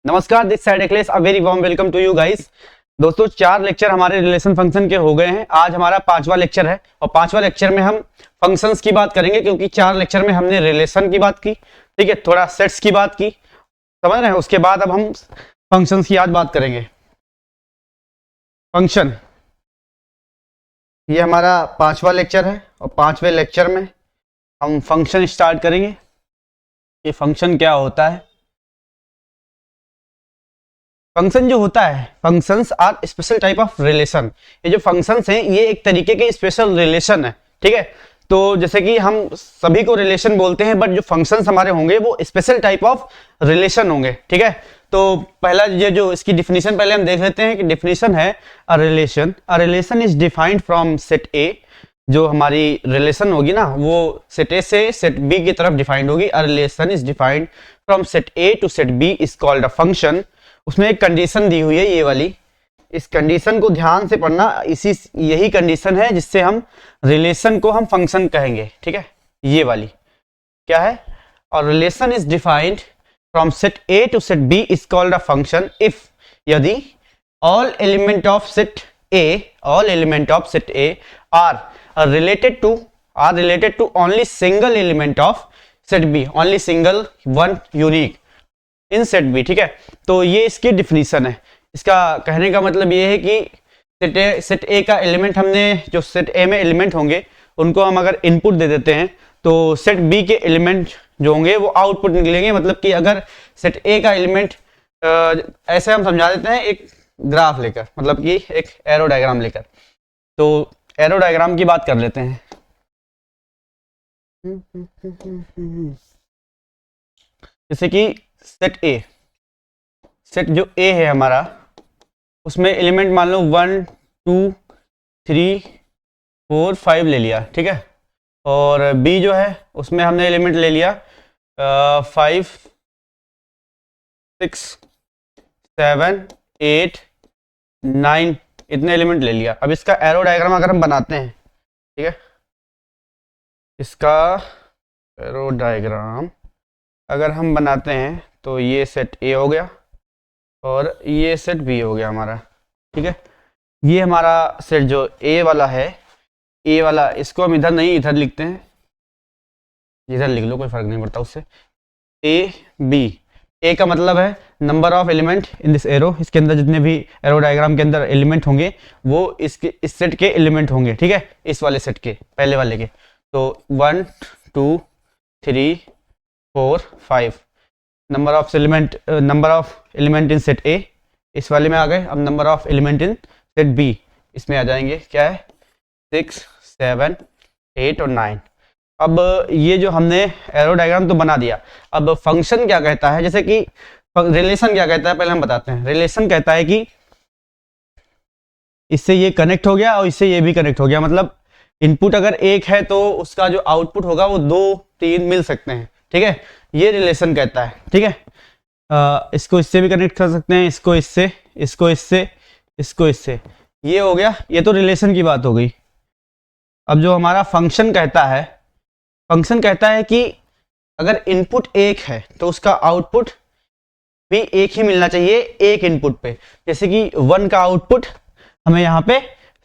नमस्कार, this side Akhilesh, a very warm welcome to you guys. दोस्तों, 4 lecture हमारे relation function के हो गए हैं। आज हमारा 5वां लेक्चर है और 5वां लेक्चर में हम फंक्शंस की बात करेंगे, क्योंकि 4 लेक्चर में हमने रिलेशन की बात की, ठीक है, थोड़ा सेट्स की बात की, समझ रहे हैं। उसके बाद अब हम फंक्शंस की आज बात करेंगे। फंक्शन, ये हमारा 5वां लेक्चर है और 5वें लेक्चर में हम फंक्शन स्टार्ट करेंगे। ये फंक्शन क्या होता है? फंक्शन जो होता है, functions are special type of relation. ये जो फंक्शंस हैं ये एक तरीके के स्पेशल रिलेशन है, ठीक है। तो जैसे कि हम सभी को रिलेशन बोलते हैं, बट जो फंक्शंस हमारे होंगे वो स्पेशल टाइप ऑफ रिलेशन होंगे, ठीक है। तो पहला ये जो इसकी डिफिनीशन पहले हम देख लेते हैं कि डिफिनीशन है अ relation is defined from set ए। जो हमारी रिलेशन होगी ना वो सेट ए से सेट बी की तरफ डिफाइंड होगी। A relation is defined from set A to set B is called a function. उसमें एक कंडीशन दी हुई है, ये वाली, इस कंडीशन को ध्यान से पढ़ना। यही कंडीशन है जिससे हम रिलेशन को हम फंक्शन कहेंगे, ठीक है। ये वाली क्या है? और relation is defined from set A to set B is called a function if, यदि all element of set A are related to only single element of set B, only single one unique in set B, ठीक है। तो ये इसकी definition है। इसका कहने का मतलब ये है कि सेट ए का एलिमेंट, हमने जो सेट ए में एलिमेंट होंगे उनको हम अगर इनपुट दे देते हैं तो सेट बी के एलिमेंट जो होंगे वो आउटपुट निकलेंगे। मतलब कि अगर सेट ए का एलिमेंट, ऐसे हम समझा देते हैं एक ग्राफ लेकर, मतलब कि एक एरो डायग्राम लेकर। तो एरो डायग्राम की बात कर लेते हैं। जैसे कि सेट जो ए है हमारा, उसमें एलिमेंट मान लो 1 2 3 4 5 ले लिया, ठीक है। और बी जो है उसमें हमने एलिमेंट ले लिया 5 6 7 8 9, इतने एलिमेंट ले लिया। अब इसका एरो डायग्राम अगर हम बनाते हैं, ठीक है, इसका एरो डायग्राम अगर हम बनाते हैं तो ये सेट ए हो गया और ये सेट बी हो गया हमारा, ठीक है। ये हमारा सेट जो ए वाला है, ए वाला, इसको हम इधर नहीं, इधर लिखते हैं, इधर लिख लो, कोई फर्क नहीं पड़ता उससे। ए बी, ए का मतलब है number of element in this arrow. इसके अंदर जितने भी एरो डायग्राम के अंदर एलिमेंट होंगे वो इस सेट के एलिमेंट होंगे, ठीक है, इस वाले सेट के, पहले वाले के। तो 1 2 3 4 5 number of element in set A इस वाले में आ गए। अब number of element in set B इसमें आ जाएंगे, क्या है, 6 7 8 और 9। अब ये जो हमने एरो डायग्राम तो बना दिया, अब फंक्शन क्या कहता है, जैसे कि रिलेशन क्या कहता है पहले हम बताते हैं। रिलेशन कहता है कि इससे ये कनेक्ट हो गया और इससे ये भी कनेक्ट हो गया। मतलब इनपुट अगर एक है तो उसका जो आउटपुट होगा वो 2 3 मिल सकते हैं, ठीक है। ये रिलेशन कहता है, ठीक है। इसको इससे भी कनेक्ट कर सकते हैं, इसको इससे, इसको इससे, इसको इससे, ये हो गया। ये तो रिलेशन की बात हो गई। अब जो हमारा फंक्शन कहता है कि अगर इनपुट एक है तो उसका आउटपुट भी एक ही मिलना चाहिए एक इनपुट पे। जैसे कि 1 का आउटपुट हमें यहाँ पे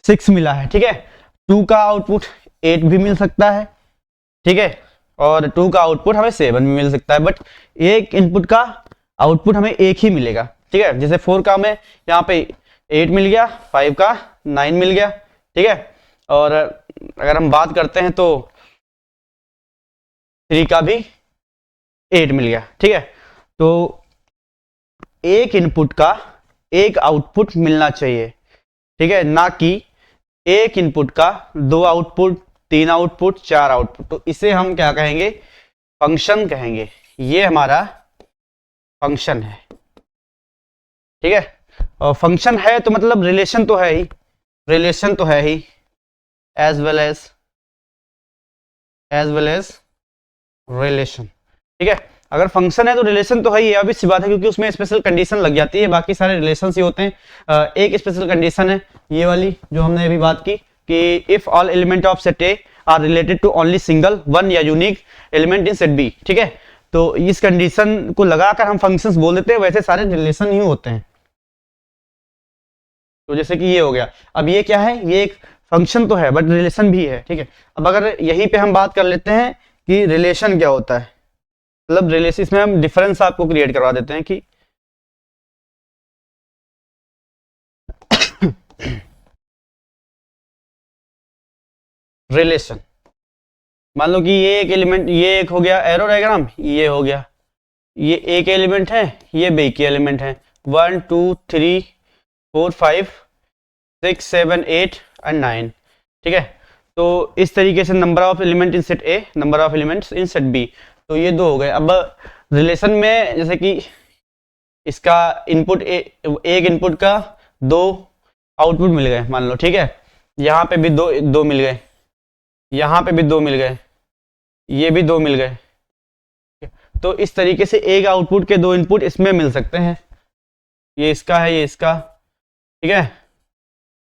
6 मिला है, ठीक है। 2 का आउटपुट 8 भी मिल सकता है, ठीक है, और 2 का आउटपुट हमें 7 भी मिल सकता है। बट एक इनपुट का आउटपुट हमें एक ही मिलेगा, ठीक है। जैसे 4 का हमें यहाँ पे 8 मिल गया, 5 का 9 मिल गया, ठीक है। और अगर हम बात करते हैं तो 3 का भी 8 मिल गया, ठीक है। तो एक इनपुट का एक आउटपुट मिलना चाहिए, ठीक है, ना कि एक इनपुट का 2 आउटपुट, 3 आउटपुट, 4 आउटपुट। तो इसे हम क्या कहेंगे, फंक्शन कहेंगे। ये हमारा फंक्शन है, ठीक है। और फंक्शन है तो मतलब रिलेशन तो है ही, एज वेल एज रिलेशन, ठीक है। अगर फंक्शन है तो रिलेशन तो है ही, अब सी बात है, क्योंकि उसमें स्पेशल कंडीशन लग जाती है। बाकी सारे रिलेशन ही होते हैं। एक स्पेशल कंडीशन है ये वाली जो हमने अभी बात की कि if all element of set A are related to only single one या unique element in set B, ठीक है। तो इस कंडीशन को लगाकर हम फंक्शंस बोल देते हैं, वैसे सारे रिलेशन ही होते हैं। तो जैसे कि ये हो गया, अब ये क्या है, ये एक फंक्शन तो है बट रिलेशन भी है, ठीक है। अब अगर यहीं पे हम बात कर लेते हैं कि रिलेशन क्या होता है, मतलब रिलेशन, इसमें हम डिफरेंस आपको क्रिएट करवा देते हैं कि रिलेशन, मान लो कि ये एक एलिमेंट, ये एक हो गया एरो डायग्राम, ये हो गया, ये एक एलिमेंट है, ये बी के एलिमेंट है, 1 2 3 4 5 6 7 8 एंड 9, ठीक है। तो इस तरीके से number of element in set A, number of elements in set B, तो ये दो हो गए। अब रिलेशन में जैसे कि इसका इनपुट एक इनपुट का दो आउटपुट मिल गए मान लो, ठीक है। यहाँ पे भी दो मिल गए, यहाँ पे भी दो मिल गए, ये भी दो मिल गए। तो इस तरीके से एक आउटपुट के दो इनपुट इसमें मिल सकते हैं, ये इसका है, ये इसका, ठीक है।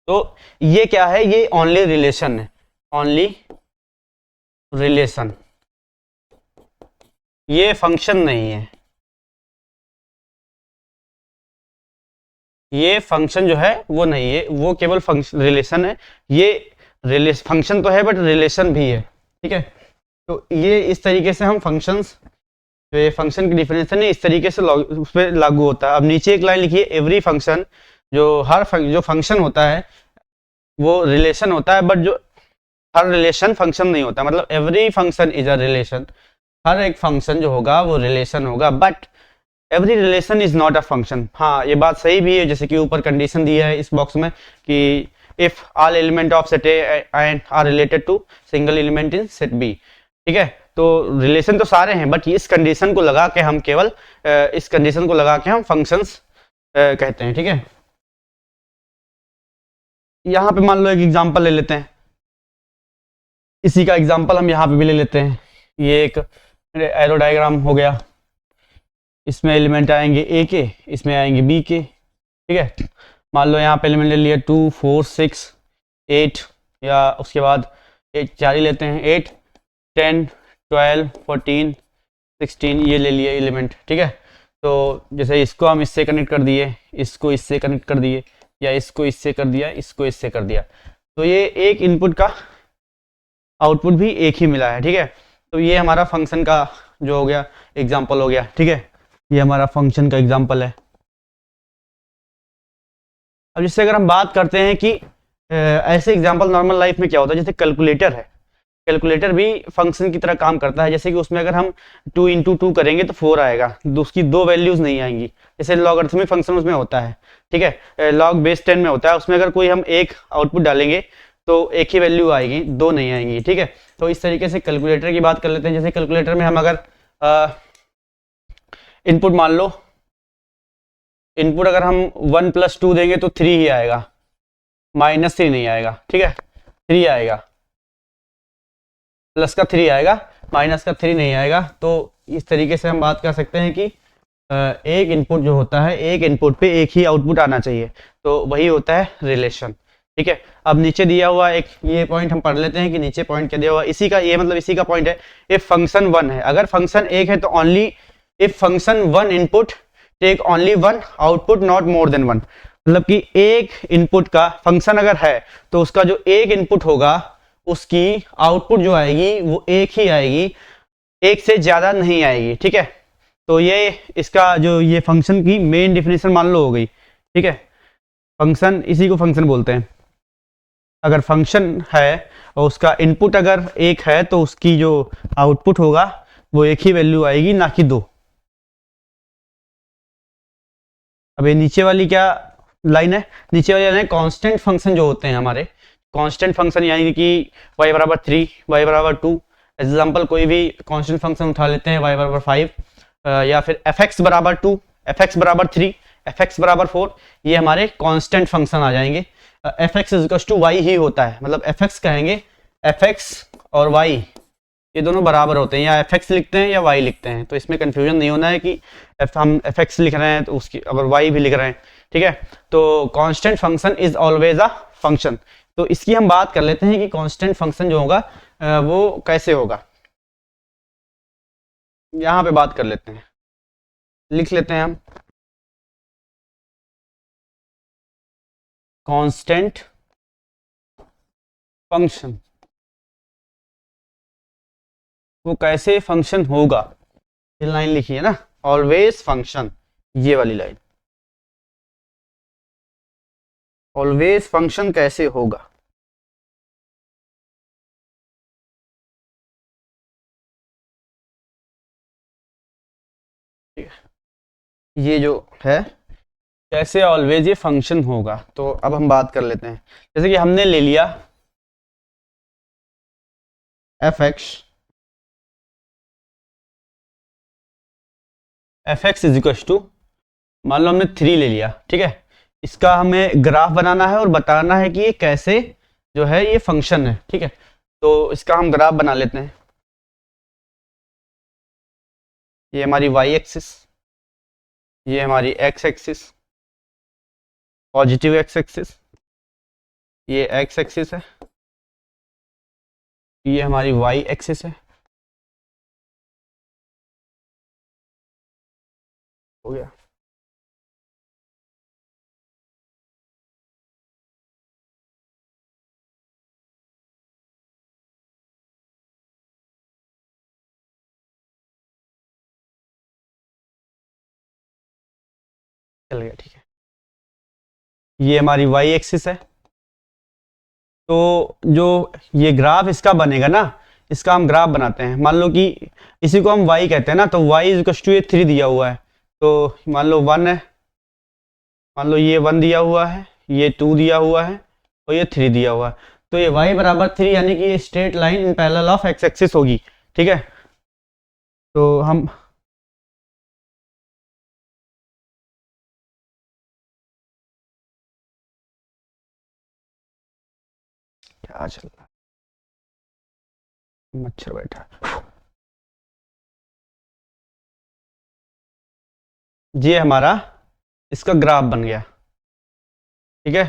तो ये क्या है, ये ओनली रिलेशन है, ओनली रिलेशन, ये फंक्शन नहीं है। ये फंक्शन जो है वो नहीं है, वो केवल फंक्शन रिलेशन है। ये फंक्शन तो है बट रिलेशन भी है, ठीक है। तो ये इस तरीके से हम फंक्शंस, जो ये फंक्शन की डिफिनेशन है, इस तरीके से उस पर लागू होता है। अब नीचे एक लाइन लिखिए, एवरी फंक्शन, जो फंक्शन होता है वो रिलेशन होता है, बट जो हर रिलेशन फंक्शन नहीं होता, मतलब every function is a relation, हर एक फंक्शन जो होगा वो रिलेशन होगा, but every relation is not a function. हाँ, ये बात सही भी है, जैसे कि ऊपर कंडीशन दिया है इस बॉक्स में कि if all element of set A and are related to single element in set B, ठीक है। तो रिलेशन तो सारे हैं, बट इस कंडीशन को लगा के हम केवल इस कंडीशन को लगा के हम फंक्शंस कहते हैं, ठीक है। यहाँ पे मान लो एक एग्जांपल ले लेते हैं, इसी का एग्जांपल हम यहाँ पे भी ले लेते हैं। ये एक एरो डायग्राम हो गया, इसमें एलिमेंट आएंगे ए के, इसमें आएंगे बी के, ठीक है। मान लो यहाँ पे एलिमेंट ले लिया 2 4 6 8, या उसके बाद 8 4 ही लेते हैं, 8 10 12 14 16, ये ले लिए एलिमेंट, ठीक है। तो जैसे इसको हम इससे कनेक्ट कर दिए, इसको इससे कनेक्ट कर दिए, या इसको इससे कर दिया, इसको इससे कर दिया, तो ये एक इनपुट का आउटपुट भी एक ही मिला है, ठीक है। तो ये हमारा फंक्शन का जो हो गया एग्जाम्पल हो गया, ठीक है। ये हमारा फंक्शन का एग्जाम्पल है। अब जिससे अगर हम बात करते हैं कि ऐसे एग्जाम्पल नॉर्मल लाइफ में क्या होता है, जैसे कैलकुलेटर है, कैलकुलेटर भी फंक्शन की तरह काम करता है। जैसे कि उसमें अगर हम 2 × 2 करेंगे तो 4 आएगा, उसकी दो वैल्यूज नहीं आएंगी, जैसे लॉगरिथमिक फंक्शन उसमें होता है, ठीक है। लॉग बेस 10 में होता है, उसमें अगर कोई हम एक आउटपुट डालेंगे तो एक ही वैल्यू आएगी, दो नहीं आएंगी, ठीक है। तो इस तरीके से कैलकुलेटर की बात कर लेते हैं। जैसे कैलकुलेटर में हम अगर इनपुट मान लो, इनपुट अगर हम 1 + 2 देंगे तो 3 ही आएगा, -3 नहीं आएगा, ठीक है। 3 आएगा, प्लस का 3 आएगा, माइनस का 3 नहीं आएगा। तो इस तरीके से हम बात कर सकते हैं कि एक इनपुट जो होता है, एक इनपुट पे एक ही आउटपुट आना चाहिए, तो वही होता है रिलेशन, ठीक है। अब नीचे दिया हुआ एक ये पॉइंट हम पढ़ लेते हैं कि नीचे पॉइंट क्या दिया हुआ, इसी का ये मतलब इसी का पॉइंट है, इफ फंक्शन 1 है, अगर फंक्शन एक है तो only if function 1 input take only 1 output not more than 1, मतलब कि एक इनपुट का फंक्शन अगर है तो उसका जो एक इनपुट होगा उसकी आउटपुट जो आएगी वो एक ही आएगी, एक से ज्यादा नहीं आएगी, ठीक है। तो ये इसका जो ये फंक्शन की मेन डिफिनेशन मान लो हो गई, ठीक है। फंक्शन, इसी को फंक्शन बोलते हैं। अगर फंक्शन है और उसका इनपुट अगर एक है तो उसकी जो आउटपुट होगा वो एक ही वैल्यू आएगी, ना कि दो। अब ये नीचे वाली क्या लाइन है, नीचे वाली लाइन है कांस्टेंट फंक्शन जो होते हैं हमारे, कांस्टेंट फंक्शन यानी कि y = 3, y = 2, एग्जाम्पल कोई भी कांस्टेंट फंक्शन उठा लेते हैं, y = 5, या फिर fx = 2, fx = 3, fx = 4, ये हमारे कांस्टेंट फंक्शन आ जाएंगे। fx = y ही होता है, मतलब fx कहेंगे, fx और y ये दोनों बराबर होते हैं, या fx लिखते हैं या y लिखते हैं, तो इसमें कंफ्यूजन नहीं होना है कि हम fx लिख रहे हैं तो उसकी अगर y भी लिख रहे हैं, ठीक है। तो constant function is always a function. तो इसकी हम बात कर लेते हैं कि कांस्टेंट फंक्शन जो होगा वो कैसे होगा। यहाँ पे बात कर लेते हैं, लिख लेते हैं हम कांस्टेंट फंक्शन। वो कैसे फंक्शन होगा, ये लाइन लिखी है ना, ऑलवेज फंक्शन, ये वाली लाइन, ऑलवेज फंक्शन कैसे होगा। ये जो है कैसे ऑलवेज ये फंक्शन होगा, तो अब हम बात कर लेते हैं। जैसे कि हमने ले लिया F x is equal to, मान लो हमने 3 ले लिया, ठीक है। इसका हमें ग्राफ बनाना है और बताना है कि ये कैसे जो है ये फंक्शन है, ठीक है। तो इसका हम ग्राफ बना लेते हैं। ये हमारी वाई एक्सिस, ये हमारी x axis, positive x axis, ये एक्स एक्सिस है, ये हमारी वाई एक्सिस है, हो गया। चल गया, ठीक है। ये हमारी वाई एक्सिस है। तो जो ये ग्राफ इसका बनेगा ना, इसका हम ग्राफ बनाते हैं। मान लो कि इसी को हम y कहते हैं ना, तो y इज टू ये 3 दिया हुआ है, तो मान लो 1 है, मान लो ये 1 दिया हुआ है, ये 2 दिया हुआ है और ये 3 दिया हुआ है। तो ये y बराबर 3 यानी कि ये straight line in parallel of x axis होगी, ठीक है। तो हम क्या चल रहा है, मच्छर बैठा, ये हमारा इसका ग्राफ बन गया, ठीक है।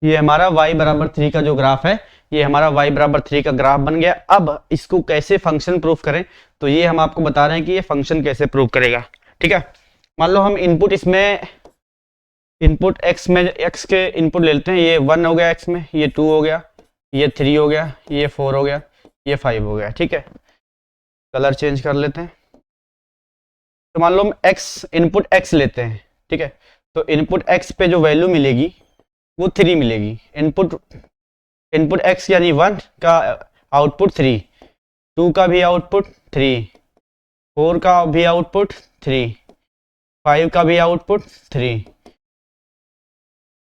ये हमारा y बराबर 3 का जो ग्राफ है, ये हमारा y बराबर 3 का ग्राफ बन गया। अब इसको कैसे फंक्शन प्रूफ करें, तो ये हम आपको बता रहे हैं कि ये फंक्शन कैसे प्रूफ करेगा, ठीक है। मान लो हम इनपुट इसमें, इनपुट x में, x के इनपुट ले लेते हैं। ये 1 हो गया x में, ये 2 हो गया, ये 3 हो गया, ये 4 हो गया, ये 5 हो गया, ठीक है। कलर चेंज कर लेते हैं। तो मान लो हम x इनपुट x लेते हैं, ठीक है। तो इनपुट x पे जो वैल्यू मिलेगी वो 3 मिलेगी। इनपुट इनपुट x यानी 1 का आउटपुट 3, 2 का भी आउटपुट 3, 4 का भी आउटपुट 3, 5 का भी आउटपुट 3,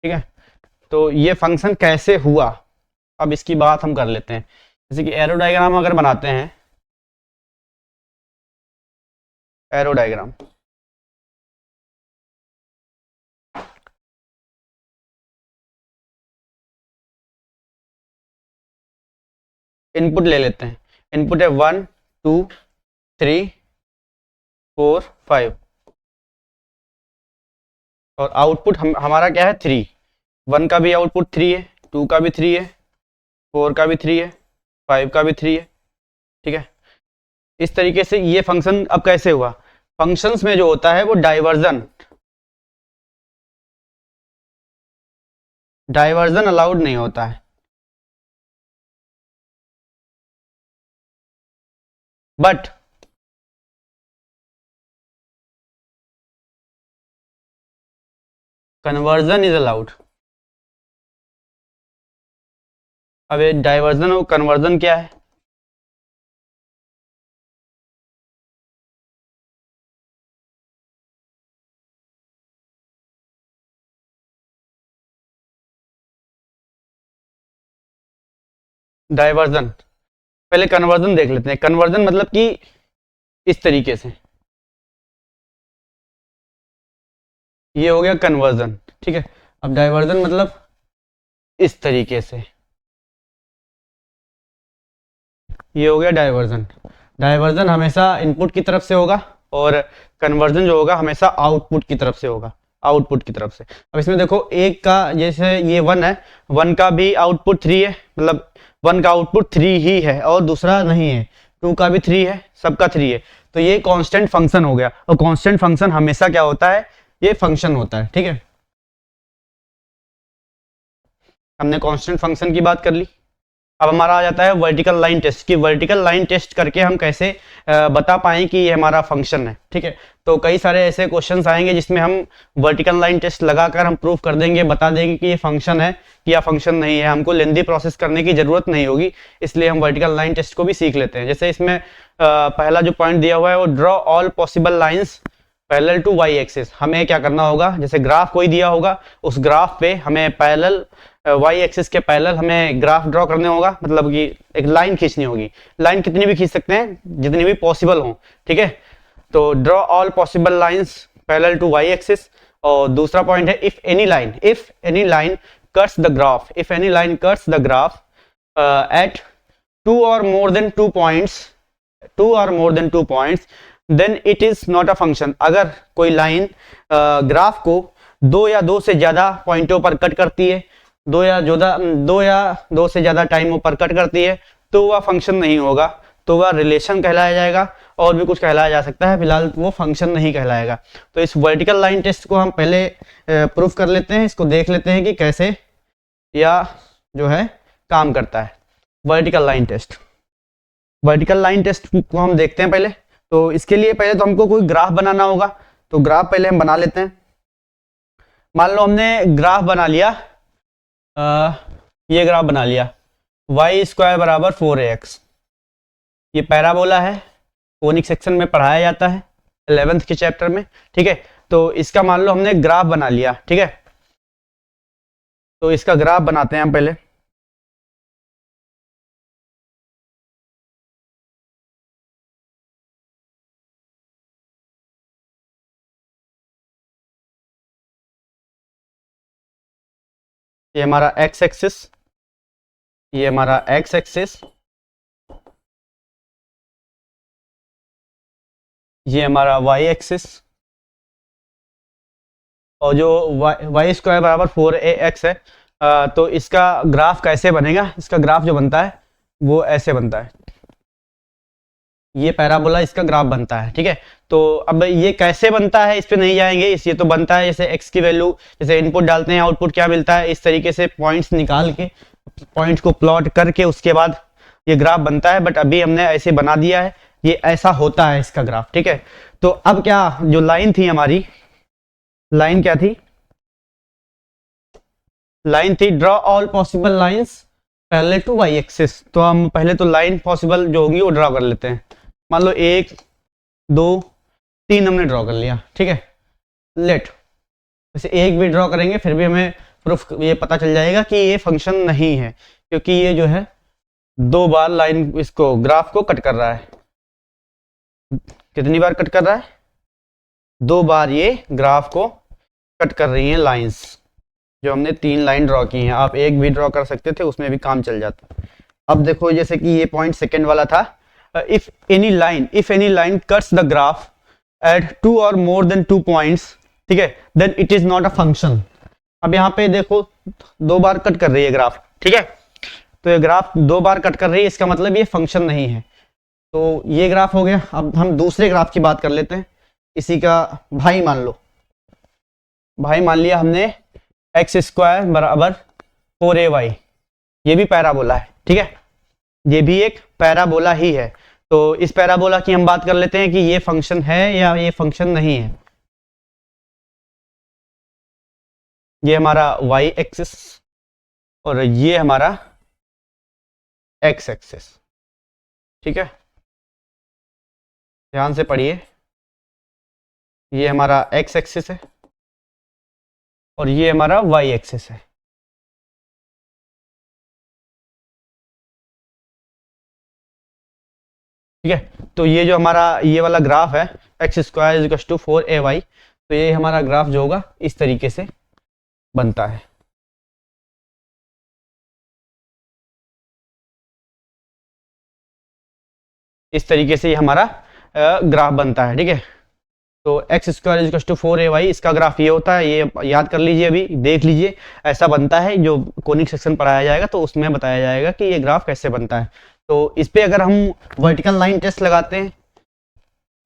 ठीक है। तो ये फंक्शन कैसे हुआ, अब इसकी बात हम कर लेते हैं। जैसे कि एरो डायग्राम अगर बनाते हैं, एरो डायग्राम, इनपुट ले लेते हैं। इनपुट है 1 2 3 4 5 और आउटपुट हमारा क्या है 3। 1 का भी आउटपुट 3 है, 2 का भी 3 है, 4 का भी 3 है, 5 का भी 3 है, ठीक है। इस तरीके से ये फंक्शन अब कैसे हुआ, फंक्शंस में जो होता है वो डाइवर्जन, डाइवर्जन अलाउड नहीं होता है। But conversion is allowed. अब ये डाइवर्जन और कन्वर्जन क्या है, डाइवर्जन, पहले कन्वर्जन देख लेते हैं। कन्वर्जन मतलब कि इस तरीके से, ये हो गया कन्वर्जन, ठीक है। अब डाइवर्जन मतलब इस तरीके से, ये हो गया डाइवर्जन। डाइवर्जन हमेशा इनपुट की तरफ से होगा और कन्वर्जन जो होगा हमेशा आउटपुट की तरफ से होगा, आउटपुट की तरफ से। अब इसमें देखो एक का, जैसे ये 1 है, 1 का भी आउटपुट 3 है, मतलब 1 का आउटपुट 3 ही है और दूसरा नहीं है, 2 का भी 3 है, सबका 3 है, तो ये कांस्टेंट फंक्शन हो गया। और कांस्टेंट फंक्शन हमेशा क्या होता है, ये फंक्शन होता है, ठीक है। हमने कांस्टेंट फंक्शन की बात कर ली। अब हमारा आ जाता है वर्टिकल लाइन टेस्ट की। वर्टिकल लाइन टेस्ट करके हम कैसे बता पाएं कि ये हमारा फंक्शन है, ठीक है। तो कई सारे ऐसे क्वेश्चंस आएंगे जिसमें हम वर्टिकल लाइन टेस्ट लगाकर हम प्रूफ कर देंगे, बता देंगे कि ये फंक्शन है कि या फंक्शन नहीं है। हमको लेंदी प्रोसेस करने की जरूरत नहीं होगी, इसलिए हम वर्टिकल लाइन टेस्ट को भी सीख लेते हैं। जैसे इसमें पहला जो पॉइंट दिया हुआ है वो draw all possible lines parallel to Y axis. हमें क्या करना होगा, जैसे ग्राफ कोई दिया होगा, उस ग्राफ पे हमें पैरेलल वाई एक्सिस के पैरेलल हमें ग्राफ ड्रॉ करने होगा, मतलब कि एक लाइन खींचनी होगी। लाइन कितनी भी खींच सकते हैं, जितनी भी पॉसिबल हो, ठीक है। तो draw all possible lines parallel to Y axis. और दूसरा पॉइंट है if any line cuts the graph, if any line cuts the graph at 2 or more than 2 points then it is not a function. अगर कोई line graph को 2 या 2 से ज्यादा पॉइंटों पर कट करती है, 2 या 2 से ज्यादा टाइमों पर कट करती है, तो वह फंक्शन नहीं होगा, तो वह रिलेशन कहलाया जाएगा, और भी कुछ कहलाया जा सकता है, फिलहाल वो फंक्शन नहीं कहलाएगा। तो इस वर्टिकल लाइन टेस्ट को हम पहले प्रूफ कर लेते हैं, इसको देख लेते हैं कि कैसे या जो है काम करता है vertical line test. Vertical line test को हम देखते हैं पहले। तो इसके लिए पहले तो हमको कोई ग्राफ बनाना होगा, तो ग्राफ पहले हम बना लेते हैं। मान लो हमने ग्राफ बना लिया, ये ग्राफ बना लिया, वाई स्क्वायर बराबर 4ax। ये पैराबोला है, कोनिक सेक्शन में पढ़ाया जाता है 11th के चैप्टर में, ठीक है। तो इसका मान लो हमने ग्राफ बना लिया, ठीक है। तो इसका ग्राफ बनाते हैं हम पहले। ये हमारा एक्स एक्सिस, ये हमारा एक्स एक्सिस, ये हमारा वाई एक्सिस, और जो वाई स्क्वायर बराबर 4ax है। तो इसका ग्राफ कैसे बनेगा, इसका ग्राफ जो बनता है वो ऐसे बनता है, ये पैराबोला इसका ग्राफ बनता है, ठीक है। तो अब ये कैसे बनता है इस पे नहीं जाएंगे, इस ये तो बनता है जैसे x की वैल्यू, जैसे इनपुट डालते हैं आउटपुट क्या मिलता है, इस तरीके से पॉइंट्स निकाल के, पॉइंट्स को प्लॉट करके उसके बाद ये ग्राफ बनता है। बट अभी हमने ऐसे बना दिया है, ये ऐसा होता है इसका ग्राफ, ठीक है। तो अब क्या, जो लाइन थी हमारी, लाइन क्या थी, लाइन थी draw all possible lines parallel to Y axis. तो हम पहले तो लाइन पॉसिबल जो होगी वो ड्रॉ कर लेते हैं। मान लो 1 2 3 हमने ड्रॉ कर लिया, ठीक है। लेट वैसे एक भी ड्रॉ करेंगे फिर भी हमें प्रूफ ये पता चल जाएगा कि ये फंक्शन नहीं है, क्योंकि ये जो है 2 बार लाइन इसको ग्राफ को कट कर रहा है। कितनी बार कट कर रहा है, 2 बार ये ग्राफ को कट कर रही हैं लाइंस। जो हमने 3 लाइन ड्रॉ की हैं, आप एक भी ड्रॉ कर सकते थे, उसमें भी काम चल जाता। अब देखो जैसे कि ये पॉइंट सेकेंड वाला था, if any line cuts the graph at 2 or more than 2 points, ठीक है, then it is not a function. अब यहाँ पे देखो 2 बार कट कर रही है ग्राफ, ठीक है। तो ये ग्राफ 2 बार कट कर रही है, इसका मतलब ये फंक्शन नहीं है। तो ये ग्राफ हो गया। अब हम दूसरे ग्राफ की बात कर लेते हैं। इसी का भाई मान लो, भाई मान लिया हमने एक्स स्क्वायर बराबर 4ay, ये भी पैराबोला है, ठीक है, ये भी एक पैराबोला ही है। तो इस पैराबोला की हम बात कर लेते हैं कि ये फंक्शन है या ये फंक्शन नहीं है। ये हमारा y एक्सिस और ये हमारा x एक्सिस, ठीक है। ध्यान से पढ़िए, ये हमारा x एक्सिस है और ये हमारा y एक्सिस है। ठीक है, तो ये जो हमारा ये वाला ग्राफ है x square is equal to 4ay, तो ये हमारा ग्राफ जो होगा इस तरीके से बनता है। इस तरीके से ये हमारा ग्राफ बनता है, ठीक है। तो x square is to 4ay, इसका ग्राफ ये होता है, ये याद कर लीजिए, अभी देख लीजिए, ऐसा बनता है। जो कोनिक सेक्शन पढ़ाया जाएगा तो उसमें बताया जाएगा कि ये ग्राफ कैसे बनता है। तो इस पे अगर हम वर्टिकल लाइन टेस्ट लगाते हैं,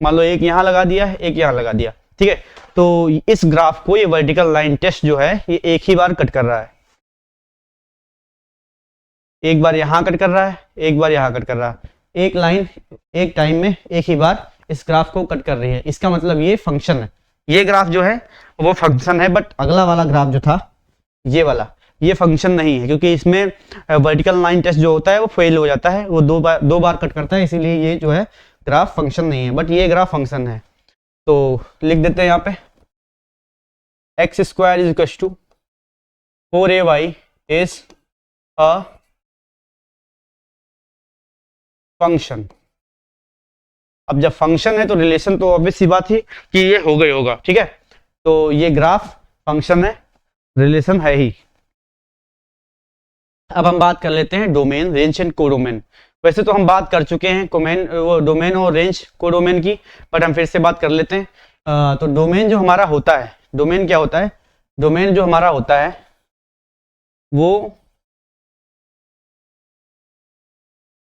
मान लो एक यहाँ लगा दिया है, एक यहाँ लगा दिया, ठीक है, तो इस ग्राफ को ये वर्टिकल लाइन टेस्ट जो है ये एक ही बार कट कर रहा है, एक बार यहाँ कट कर रहा है, एक बार यहाँ कट कर रहा है, एक लाइन एक टाइम में एक ही बार इस ग्राफ को कट कर रही है। इसका मतलब ये फंक्शन है, ये ग्राफ जो है वो फंक्शन है, बट अगला वाला ग्राफ जो था ये वाला, ये फंक्शन नहीं है, क्योंकि इसमें वर्टिकल लाइन टेस्ट जो होता है वो फेल हो जाता है, वो दो बार कट करता है, इसीलिए ये जो है ग्राफ फंक्शन नहीं है, बट ये ग्राफ फंक्शन है। तो लिख देते हैं यहाँ पे x square is equal to 4ay is a function. अब जब फंक्शन है तो रिलेशन तो ऑब्वियस सी बात है कि ये हो गई होगा, ठीक है, तो ये ग्राफ फंक्शन है, रिलेशन है ही। अब हम बात कर लेते हैं डोमेन, रेंज एंड कोडोमेन। वैसे तो हम बात कर चुके हैं वो डोमेन और रेंज कोडोमेन की, बट हम फिर से बात कर लेते हैं। तो डोमेन जो हमारा होता है, डोमेन क्या होता है, डोमेन जो हमारा होता है वो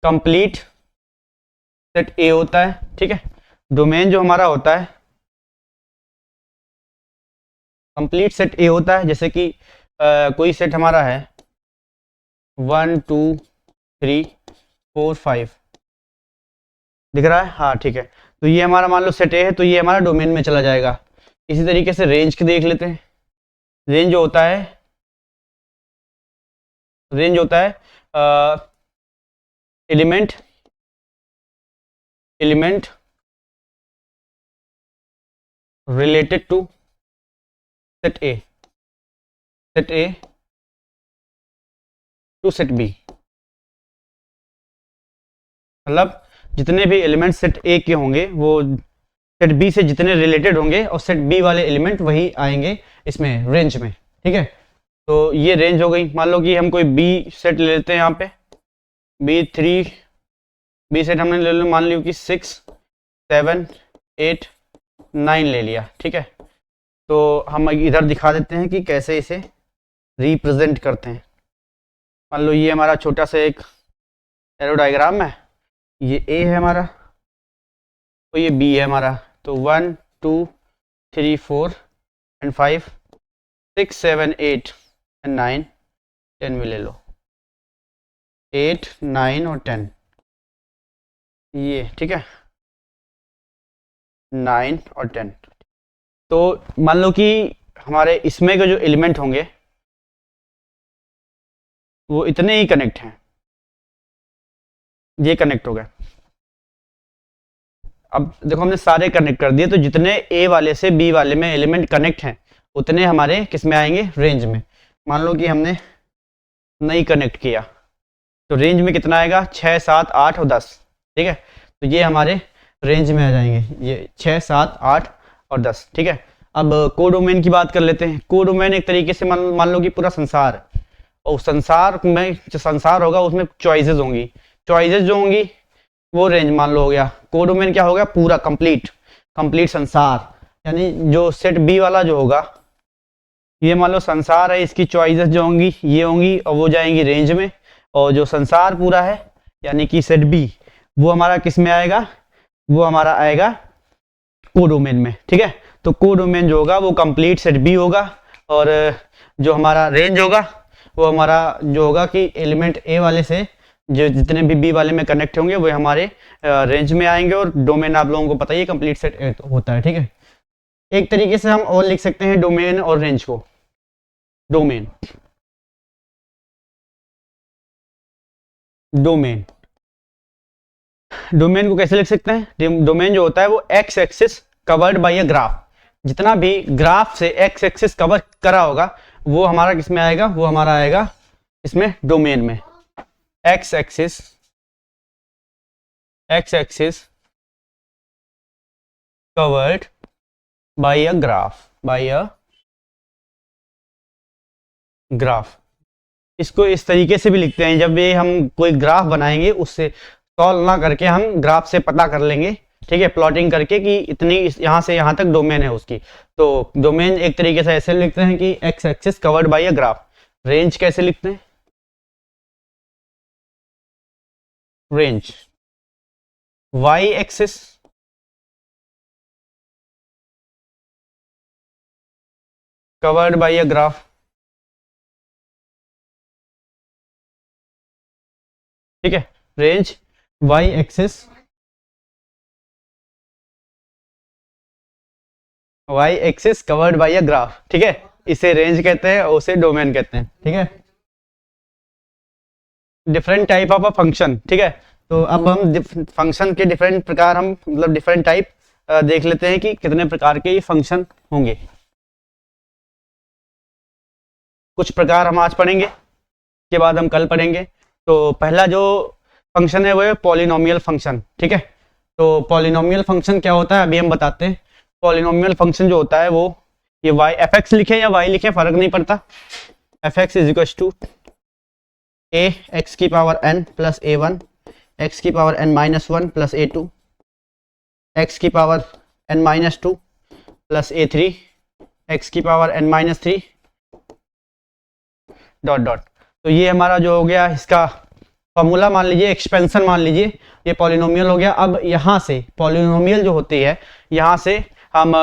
कंप्लीट सेट ए होता है, ठीक है, डोमेन जो हमारा होता है कंप्लीट सेट ए होता है। जैसे कि कोई सेट हमारा है 1 2 3 4 5, दिख रहा है, हाँ ठीक है, तो ये हमारा मान लो सेट ए है, तो ये हमारा डोमेन में चला जाएगा। इसी तरीके से रेंज के देख लेते हैं। रेंज होता है, रेंज होता है element related to set A to set B, मतलब जितने भी एलिमेंट सेट ए के होंगे वो सेट बी से जितने रिलेटेड होंगे, और सेट बी वाले एलिमेंट वही आएंगे इसमें रेंज में, ठीक है। तो ये रेंज हो गई। मान लो कि हम कोई बी सेट ले लेते हैं, यहाँ पे बी सेट हमने ले लो, मान लियो कि 6 7 8 9 ले लिया, ठीक है। तो हम इधर दिखा देते हैं कि कैसे इसे रिप्रेजेंट करते हैं। मान लो ये हमारा छोटा सा एक एरो डायग्राम है, ये ए है हमारा, तो ये बी है हमारा। तो 1 2 3 4 एंड 5 6 7 8 एंड 9 10 भी ले लो, 8 9 और 10, ये ठीक है, 9 और 10। तो मान लो कि हमारे इसमें के जो एलिमेंट होंगे वो इतने ही कनेक्ट हैं, ये कनेक्ट हो गए। अब देखो हमने सारे कनेक्ट कर दिए, तो जितने ए वाले से बी वाले में एलिमेंट कनेक्ट हैं उतने हमारे किस में आएंगे, रेंज में। मान लो कि हमने नहीं कनेक्ट किया, तो रेंज में कितना आएगा, 6 7 8 और 10, ठीक है। तो ये हमारे रेंज में आ जाएंगे, ये 6 7 8 और 10, ठीक है। अब कोडोमेन की बात कर लेते हैं। कोडोमेन एक तरीके से मान लो कि पूरा संसार, और संसार में जो संसार होगा उसमें चॉइसेस होंगी, चॉइसेस जो होंगी वो रेंज मान लो हो गया। कोडोमेन क्या हो गया, पूरा कंप्लीट संसार, यानी जो सेट बी वाला जो होगा, ये मान लो संसार है, इसकी चॉइसेस जो होंगी ये होंगी और वो जाएंगी रेंज में। और जो संसार पूरा है यानी कि सेट बी, वो हमारा किस में आएगा, वो हमारा आएगा कोडोमेन में, ठीक है। तो कोडोमेन जो होगा वो कंप्लीट सेट बी होगा, और जो हमारा रेंज होगा वो हमारा जो होगा कि एलिमेंट ए वाले से जो जितने भी बी वाले में कनेक्ट होंगे वो हमारे रेंज में आएंगे। और डोमेन आप लोगों को पता ही है कंप्लीट सेट होता है, ठीक है। एक तरीके से हम और लिख सकते हैं डोमेन और रेंज को। डोमेन को कैसे लिख सकते हैं, डोमेन जो होता है वो x axis covered by a graph, जितना भी ग्राफ से एक्स एक्सिस कवर करा होगा वो हमारा किस में आएगा, वो हमारा आएगा इसमें डोमेन में। X axis covered by a graph, इसको इस तरीके से भी लिखते हैं, जब ये हम कोई ग्राफ बनाएंगे उससे सॉल्व ना करके हम ग्राफ से पता कर लेंगे ठीक है, प्लॉटिंग करके कि इतनी यहाँ से यहाँ तक डोमेन है उसकी। तो डोमेन एक तरीके से ऐसे लिखते हैं कि x axis covered by a graph. Range कैसे लिखते हैं? Range y axis covered by a graph, ठीक है। Range y axis, y axis covered by a graph, ठीक है। इसे रेंज कहते हैं और उसे डोमेन कहते हैं, ठीक है। Different type of a function, ठीक है। तो अब हम फंक्शन के डिफरेंट प्रकार, हम मतलब डिफरेंट टाइप देख लेते हैं कि कितने प्रकार के ये फंक्शन होंगे। कुछ प्रकार हम आज पढ़ेंगे, के बाद हम कल पढ़ेंगे। तो पहला जो फंक्शन है वो है पॉलिनोमियल फंक्शन, ठीक है। तो पॉलिनोमियल फंक्शन क्या होता है अभी हम बताते हैं। पॉलिनोमियल फंक्शन जो होता है वो ये वाई एफ एक्स लिखे या वाई लिखे फर्क नहीं पड़ता। F x is equal to a x की power n plus a one, x की power n minus one plus a two, x की power n minus two plus a three, x की power n minus three dot dot. तो ये हमारा जो हो गया इसका फॉर्मूला मान लीजिए, एक्सपेंशन मान लीजिए, ये पॉलिनोमियल हो गया। अब यहाँ से पॉलिनोमियल जो होती है, यहाँ से हम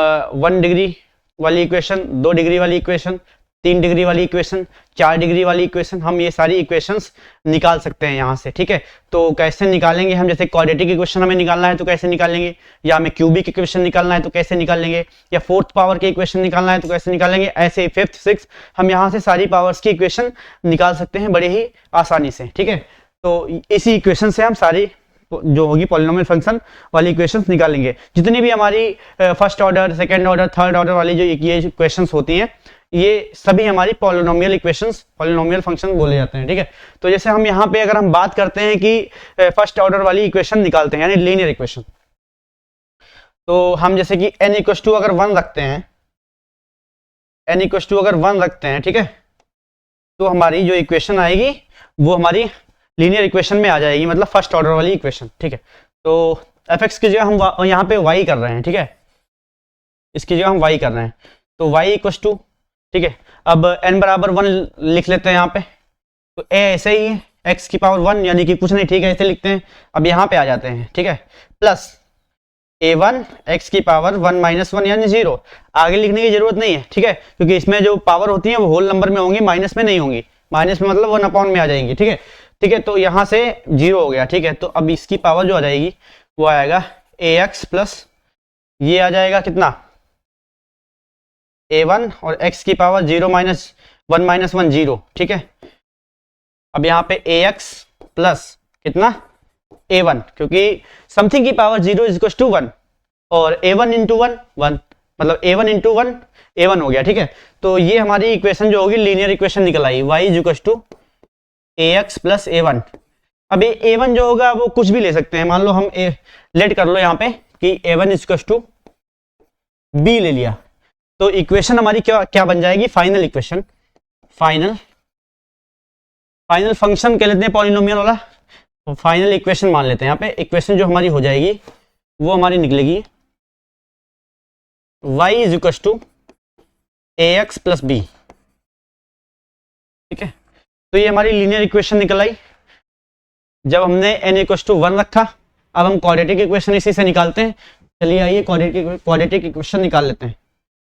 1 डिग्री वाली इक्वेशन, 2 डिग्री वाली इक्वेशन, 3 डिग्री वाली इक्वेशन, 4 डिग्री वाली इक्वेशन, हम ये सारी इक्वेशंस निकाल सकते हैं यहाँ से, ठीक है। तो कैसे निकालेंगे हम? जैसे क्वाड्रेटिक इक्वेशन हमें निकालना है तो कैसे निकालेंगे, या हमें क्यूबिक इक्वेशन निकालना है तो कैसे निकालेंगे, या फोर्थ पावर की इक्वेशन निकालना है तो कैसे निकालेंगे, ऐसे फिफ्थ सिक्स हम यहाँ से सारी पावर्स की इक्वेशन निकाल सकते हैं बड़े ही आसानी से, ठीक है। तो इसी इक्वेशन से हम सारी जो होगी पॉलिनोमियल फंक्शन वाली इक्वेशंस निकालेंगे। जितनी भी हमारी first order, second order, third order वाली जो ये इक्वेशंस होती हैं, ये सभी हमारी पॉलिनोमियल इक्वेशंस, पॉलिनोमियल फंक्शन बोले जाते हैं, ठीक है। तो जैसे हम यहाँ पे अगर हम बात करते हैं कि फर्स्ट ऑर्डर वाली इक्वेशन निकालते हैं यानी लीनियर इक्वेशन, तो हम जैसे कि n इक्वल टू अगर 1 रखते हैं, n इक्वल टू अगर 1 रखते हैं, ठीक है, तो हमारी जो इक्वेशन आएगी वो हमारी लीनियर इक्वेशन में आ जाएगी, मतलब फर्स्ट ऑर्डर वाली इक्वेशन, ठीक है। तो एफ एक्स की जगह हम यहाँ पे y कर रहे हैं, ठीक है, इसकी जगह हम y कर रहे हैं, तो y इक्वल टू, ठीक है। अब n बराबर 1 लिख लेते हैं यहाँ पे, तो a ऐसे ही है x की पावर 1 यानी कि कुछ नहीं, ठीक है, ऐसे लिखते हैं। अब यहाँ पे आ जाते हैं, ठीक है, प्लस a1 x की पावर 1 माइनस 1 यानी 0। आगे लिखने की जरूरत नहीं है, ठीक है, क्योंकि इसमें जो पावर होती है वो होल नंबर में होंगी, माइनस में नहीं होंगी। माइनस में मतलब 1 अपॉन में आ जाएंगी, ठीक है, ठीक है। तो यहाँ से 0 हो गया, ठीक है। तो अब इसकी पावर जो आ जाएगी वो आएगा ax प्लस ये आ जाएगा कितना, a1 और x की पावर 0 माइनस 1 माइनस 1 0, ठीक है। अब यहाँ पे ax प्लस कितना a1, क्योंकि समथिंग की पावर 0 इज इक्वल टू 1 और a1 इंटू 1 1, मतलब a1 इंटू 1 a1 हो गया, ठीक है। तो ये हमारी इक्वेशन जो होगी लीनियर इक्वेशन निकल आई, y is equal to ax plus a1। अब ये a1 जो होगा वो कुछ भी ले सकते हैं, मान लो हम लेट कर लो यहाँ पे कि a1 is equal to b ले लिया, तो इक्वेशन हमारी क्या क्या बन जाएगी, फाइनल इक्वेशन, फाइनल फंक्शन कह लेते हैं पॉलिनोमियल वाला, तो फाइनल इक्वेशन मान लेते हैं यहाँ पे। इक्वेशन जो हमारी हो जाएगी वो हमारी निकलेगी y is equal to ax plus b, ठीक है। तो ये हमारी लीनियर इक्वेशन निकल आई जब हमने n इक्वल टू 1 रखा। अब हम क्वाड्रेटिक इक्वेशन इसी से निकालते हैं। चलिए आइए क्वाड्रेटिक इक्वेशन निकाल लेते हैं।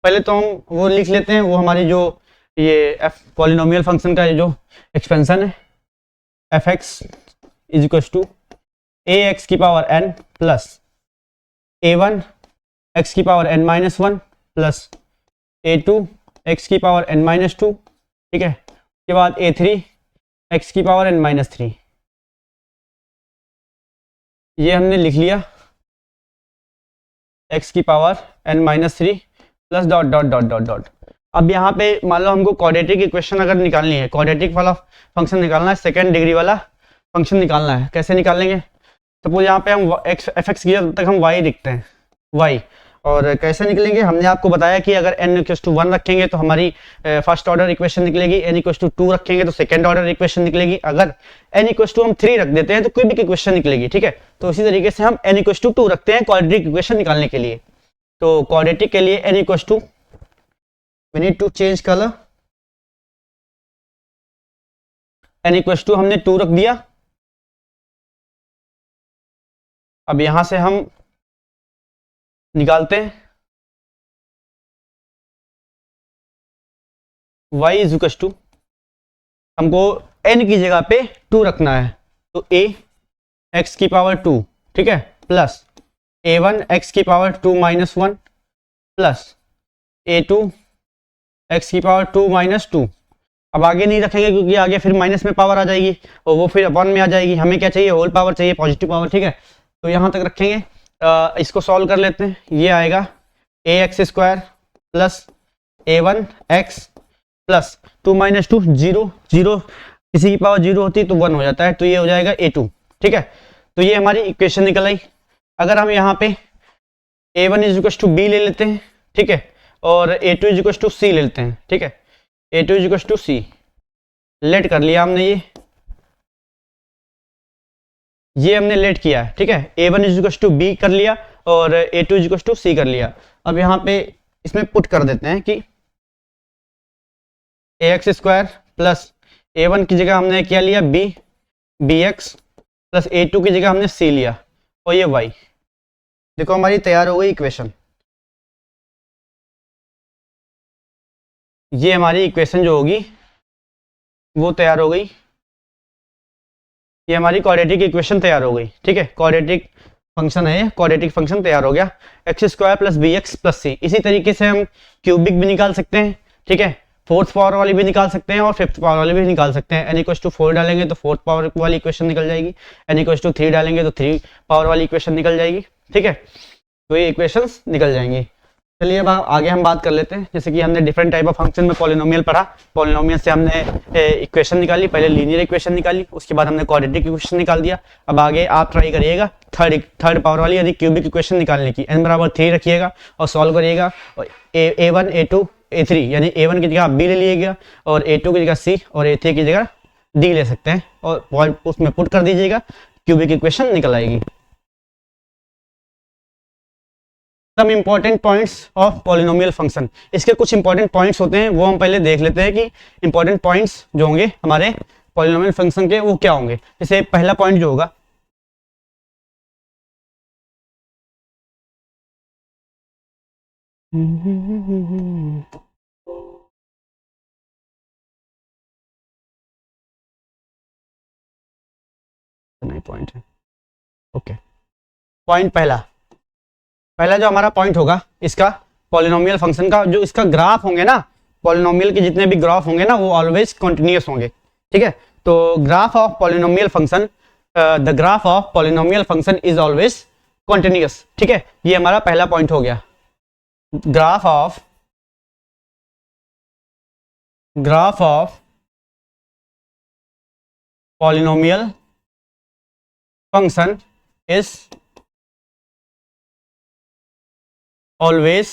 पहले तो हम वो लिख लेते हैं, वो हमारी जो ये पॉलिनोमियल फंक्शन का जो एक्सपेंशन है, f x is equal to a x की power n plus a1 x की power n minus 1 plus a2 x की पावर n माइनस 2, ठीक है। उसके बाद a3 x की पावर n माइनस 3, ये हमने लिख लिया x की power n minus 3 plus dot dot dot dot dot. अब यहाँ पे मान लो हमको क्वाड्रेटिक इक्वेशन अगर निकालनी है, क्वाड्रेटिक वाला फंक्शन निकालना है, सेकेंड डिग्री वाला फंक्शन निकालना है, कैसे निकालेंगे? सपोज यहाँ पे हम एफ एक्स की जगह तक हम y लिखते हैं y, और कैसे निकलेंगे, हमने आपको बताया कि अगर n इक्वल्स टू 1 रखेंगे तो हमारी फर्स्ट ऑर्डर इक्वेशन निकलेगी, n इक्वल्स टू 2 रखेंगे तो सेकंड ऑर्डर इक्वेशन निकलेगी, अगर n इक्वल्स टू हम 3 रख देते हैं तो क्यूबिक इक्वेशन निकलेगी। ठीक है, तो इसी तरीके से हम n इक्वल्स टू 2 रखते हैं क्वाड्रेटिक इक्वेशन निकालने के लिए। तो क्वाड्रेटिक के लिए n equals to, we need to change colour, n equals to हमने 2 रख दिया। अब यहां से हम निकालते हैं y इज इक्वल्स टू, हमको n की जगह पे 2 रखना है, तो a x की पावर 2, ठीक है, प्लस a1 x की power 2 minus 1 plus a2 x की पावर 2 माइनस 2। अब आगे नहीं रखेंगे क्योंकि आगे फिर माइनस में पावर आ जाएगी और वो फिर 1 में आ जाएगी, हमें क्या चाहिए, होल पावर चाहिए, पॉजिटिव पावर। ठीक है, तो यहाँ तक रखेंगे। इसको सॉल्व कर लेते हैं, ये आएगा a x square plus a1 x प्लस 2 माइनस 2, 0 0, किसी की पावर 0 होती है तो 1 हो जाता है, तो ये हो जाएगा a2। ठीक है, तो ये हमारी इक्वेशन निकल आई। अगर हम यहाँ पे a1 is equal to b ले लेते हैं, ठीक है, और a2 is equal to c ले लेते हैं। ठीक है, a2 is equal to c let कर लिया हमने, ये हमने लेट किया है। ठीक है, a1 is equal to b कर लिया और a2 is equal to c कर लिया। अब यहाँ पे इसमें पुट कर देते हैं कि ax स्क्वायर प्लस a1 की जगह हमने क्या लिया, b, bx प्लस a2 की जगह हमने c लिया और ये y। देखो हमारी तैयार हो गई इक्वेशन, ये हमारी इक्वेशन जो होगी वो तैयार हो गई, ये हमारी क्वाड्रेटिक इक्वेशन तैयार हो गई। ठीक है, क्वाड्रेटिक फंक्शन है, क्वाड्रेटिक फंक्शन तैयार हो गया, x square plus b x plus c. इसी तरीके से हम क्यूबिक भी निकाल सकते हैं। ठीक है, फोर्थ पावर वाली भी निकाल सकते हैं और फिफ्थ पावर वाली भी निकाल सकते हैं। एन इक्वल टू 4 डालेंगे तो फोर्थ पावर वाली इक्वेशन निकल जाएगी, एन इक्वल टू 3 डालेंगे तो 3 पावर वाली इक्वेशन निकल जाएगी। ठीक है, तो ये इक्वेशंस निकल जाएंगी। चलिए अब आगे हम बात कर लेते हैं, जैसे कि हमने डिफरेंट टाइप ऑफ फंक्शन में पॉलिनोमियल पढ़ा, पॉलिनोमियल से हमने इक्वेशन निकाली, पहले लीनियर इक्वेशन निकाली, उसके बाद हमने क्वाड्रेटिक इक्वेशन निकाल दिया। अब आगे आप ट्राई करिएगा थर्ड पावर वाली यानी क्यूबिक इक्वेशन निकालने की, n बराबर 3 रखिएगा और सॉल्व करिएगा। और a1 a2 a3 यानी a1 की जगह आप b ले लीजिएगा और a2 की जगह c और a3 की जगह d ले सकते हैं और पॉइंट उसमें पुट कर दीजिएगा, क्यूबिक इक्वेशन निकल आएगी। Some important points of polynomial function, इसके कुछ इंपॉर्टेंट पॉइंट्स होते हैं, वो हम पहले देख लेते हैं कि इंपॉर्टेंट पॉइंट्स जो होंगे हमारे पॉलिनोमियल फंक्शन के वो क्या होंगे। जैसे पहला पॉइंट जो होगा नहीं पॉइंट है, ओके, पॉइंट पहला जो हमारा पॉइंट होगा इसका पॉलिनोमियल फंक्शन का, जो इसका ग्राफ होंगे ना, पॉलिनोमियल के जितने भी ग्राफ होंगे ना वो ऑलवेज कंटिन्यूअस होंगे। ठीक है, तो graph of polynomial function, the graph of polynomial function is always continuous. ठीक है, ये हमारा पहला पॉइंट हो गया, graph of polynomial function is always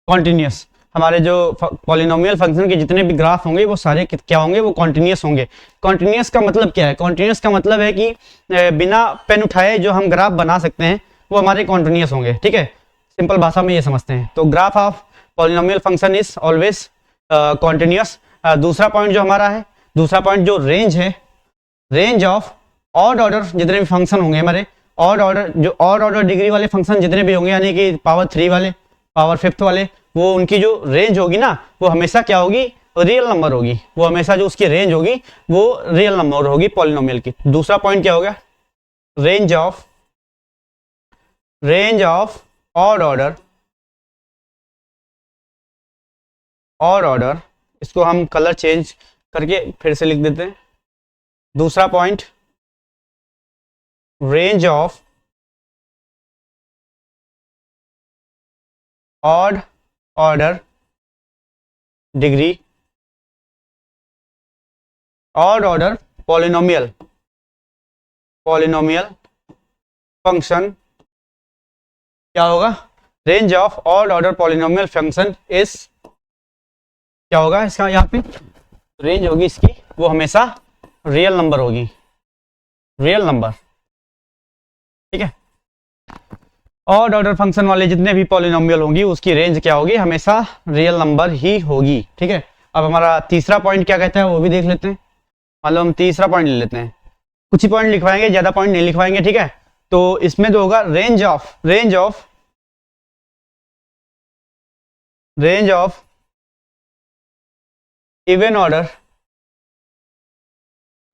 continuous. हमारे जो पॉलिनोमियल फंक्शन के जितने भी ग्राफ होंगे वो सारे क्या होंगे, वो कॉन्टिन्यूस होंगे। कॉन्टिन्यूस का मतलब क्या है, कॉन्टिन्यूस का मतलब है कि बिना पेन उठाए जो हम ग्राफ बना सकते हैं वो हमारे कॉन्टिन्यूस होंगे। ठीक है, सिंपल भाषा में ये समझते हैं, तो graph of polynomial function is always continuous. दूसरा पॉइंट जो हमारा है, दूसरा पॉइंट जो रेंज है, रेंज ऑफ ऑड ऑर्डर जितने भी फंक्शन होंगे हमारे, ऑड ऑर्डर जो ऑड ऑर्डर डिग्री वाले फंक्शन जितने भी होंगे यानी कि पावर 3 वाले, पावर 5 वाले, वो उनकी जो रेंज होगी ना वो हमेशा क्या होगी, रियल नंबर होगी। वो हमेशा जो उसकी रेंज होगी वो रियल नंबर होगी पॉलिनोमियल की। दूसरा पॉइंट क्या होगा, रेंज ऑफ ऑड ऑर्डर, इसको हम कलर चेंज करके फिर से लिख देते हैं। दूसरा point, range of odd order degree, odd order polynomial function क्या होगा, range of odd order polynomial function is, क्या होगा इसका, यहाँ पे रेंज होगी इसकी वो हमेशा रियल नंबर होगी, रियल नंबर, ठीक है। ऑड ऑर्डर फंक्शन वाले जितने भी पॉलिनोमियल होंगी उसकी रेंज क्या होगी, हमेशा रियल नंबर ही होगी, ठीक है। अब हमारा तीसरा पॉइंट क्या कहता है वो भी देख लेते हैं। मान लो हम तीसरा पॉइंट ले लेते हैं, कुछ ही पॉइंट लिखवाएंगे, ज्यादा पॉइंट नहीं लिखवाएंगे, ठीक है। तो इसमें जो होगा range of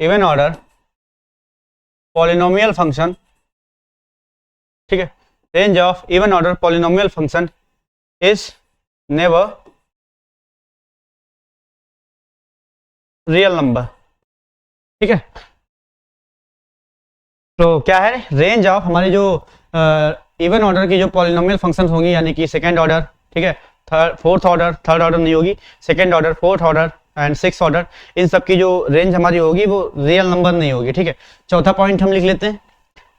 even order polynomial function, ठीक है। Range of even order polynomial function is never real number, ठीक है। तो क्या है, रेंज ऑफ हमारे जो इवन ऑर्डर की जो पॉलिनोमियल फंक्शंस होंगी, यानी कि सेकंड ऑर्डर, ठीक है, फोर्थ ऑर्डर नहीं होगी, second order, fourth order and six order, इन सब की जो रेंज हमारी होगी वो रियल नंबर नहीं होगी, ठीक है। चौथा पॉइंट हम लिख लेते हैं,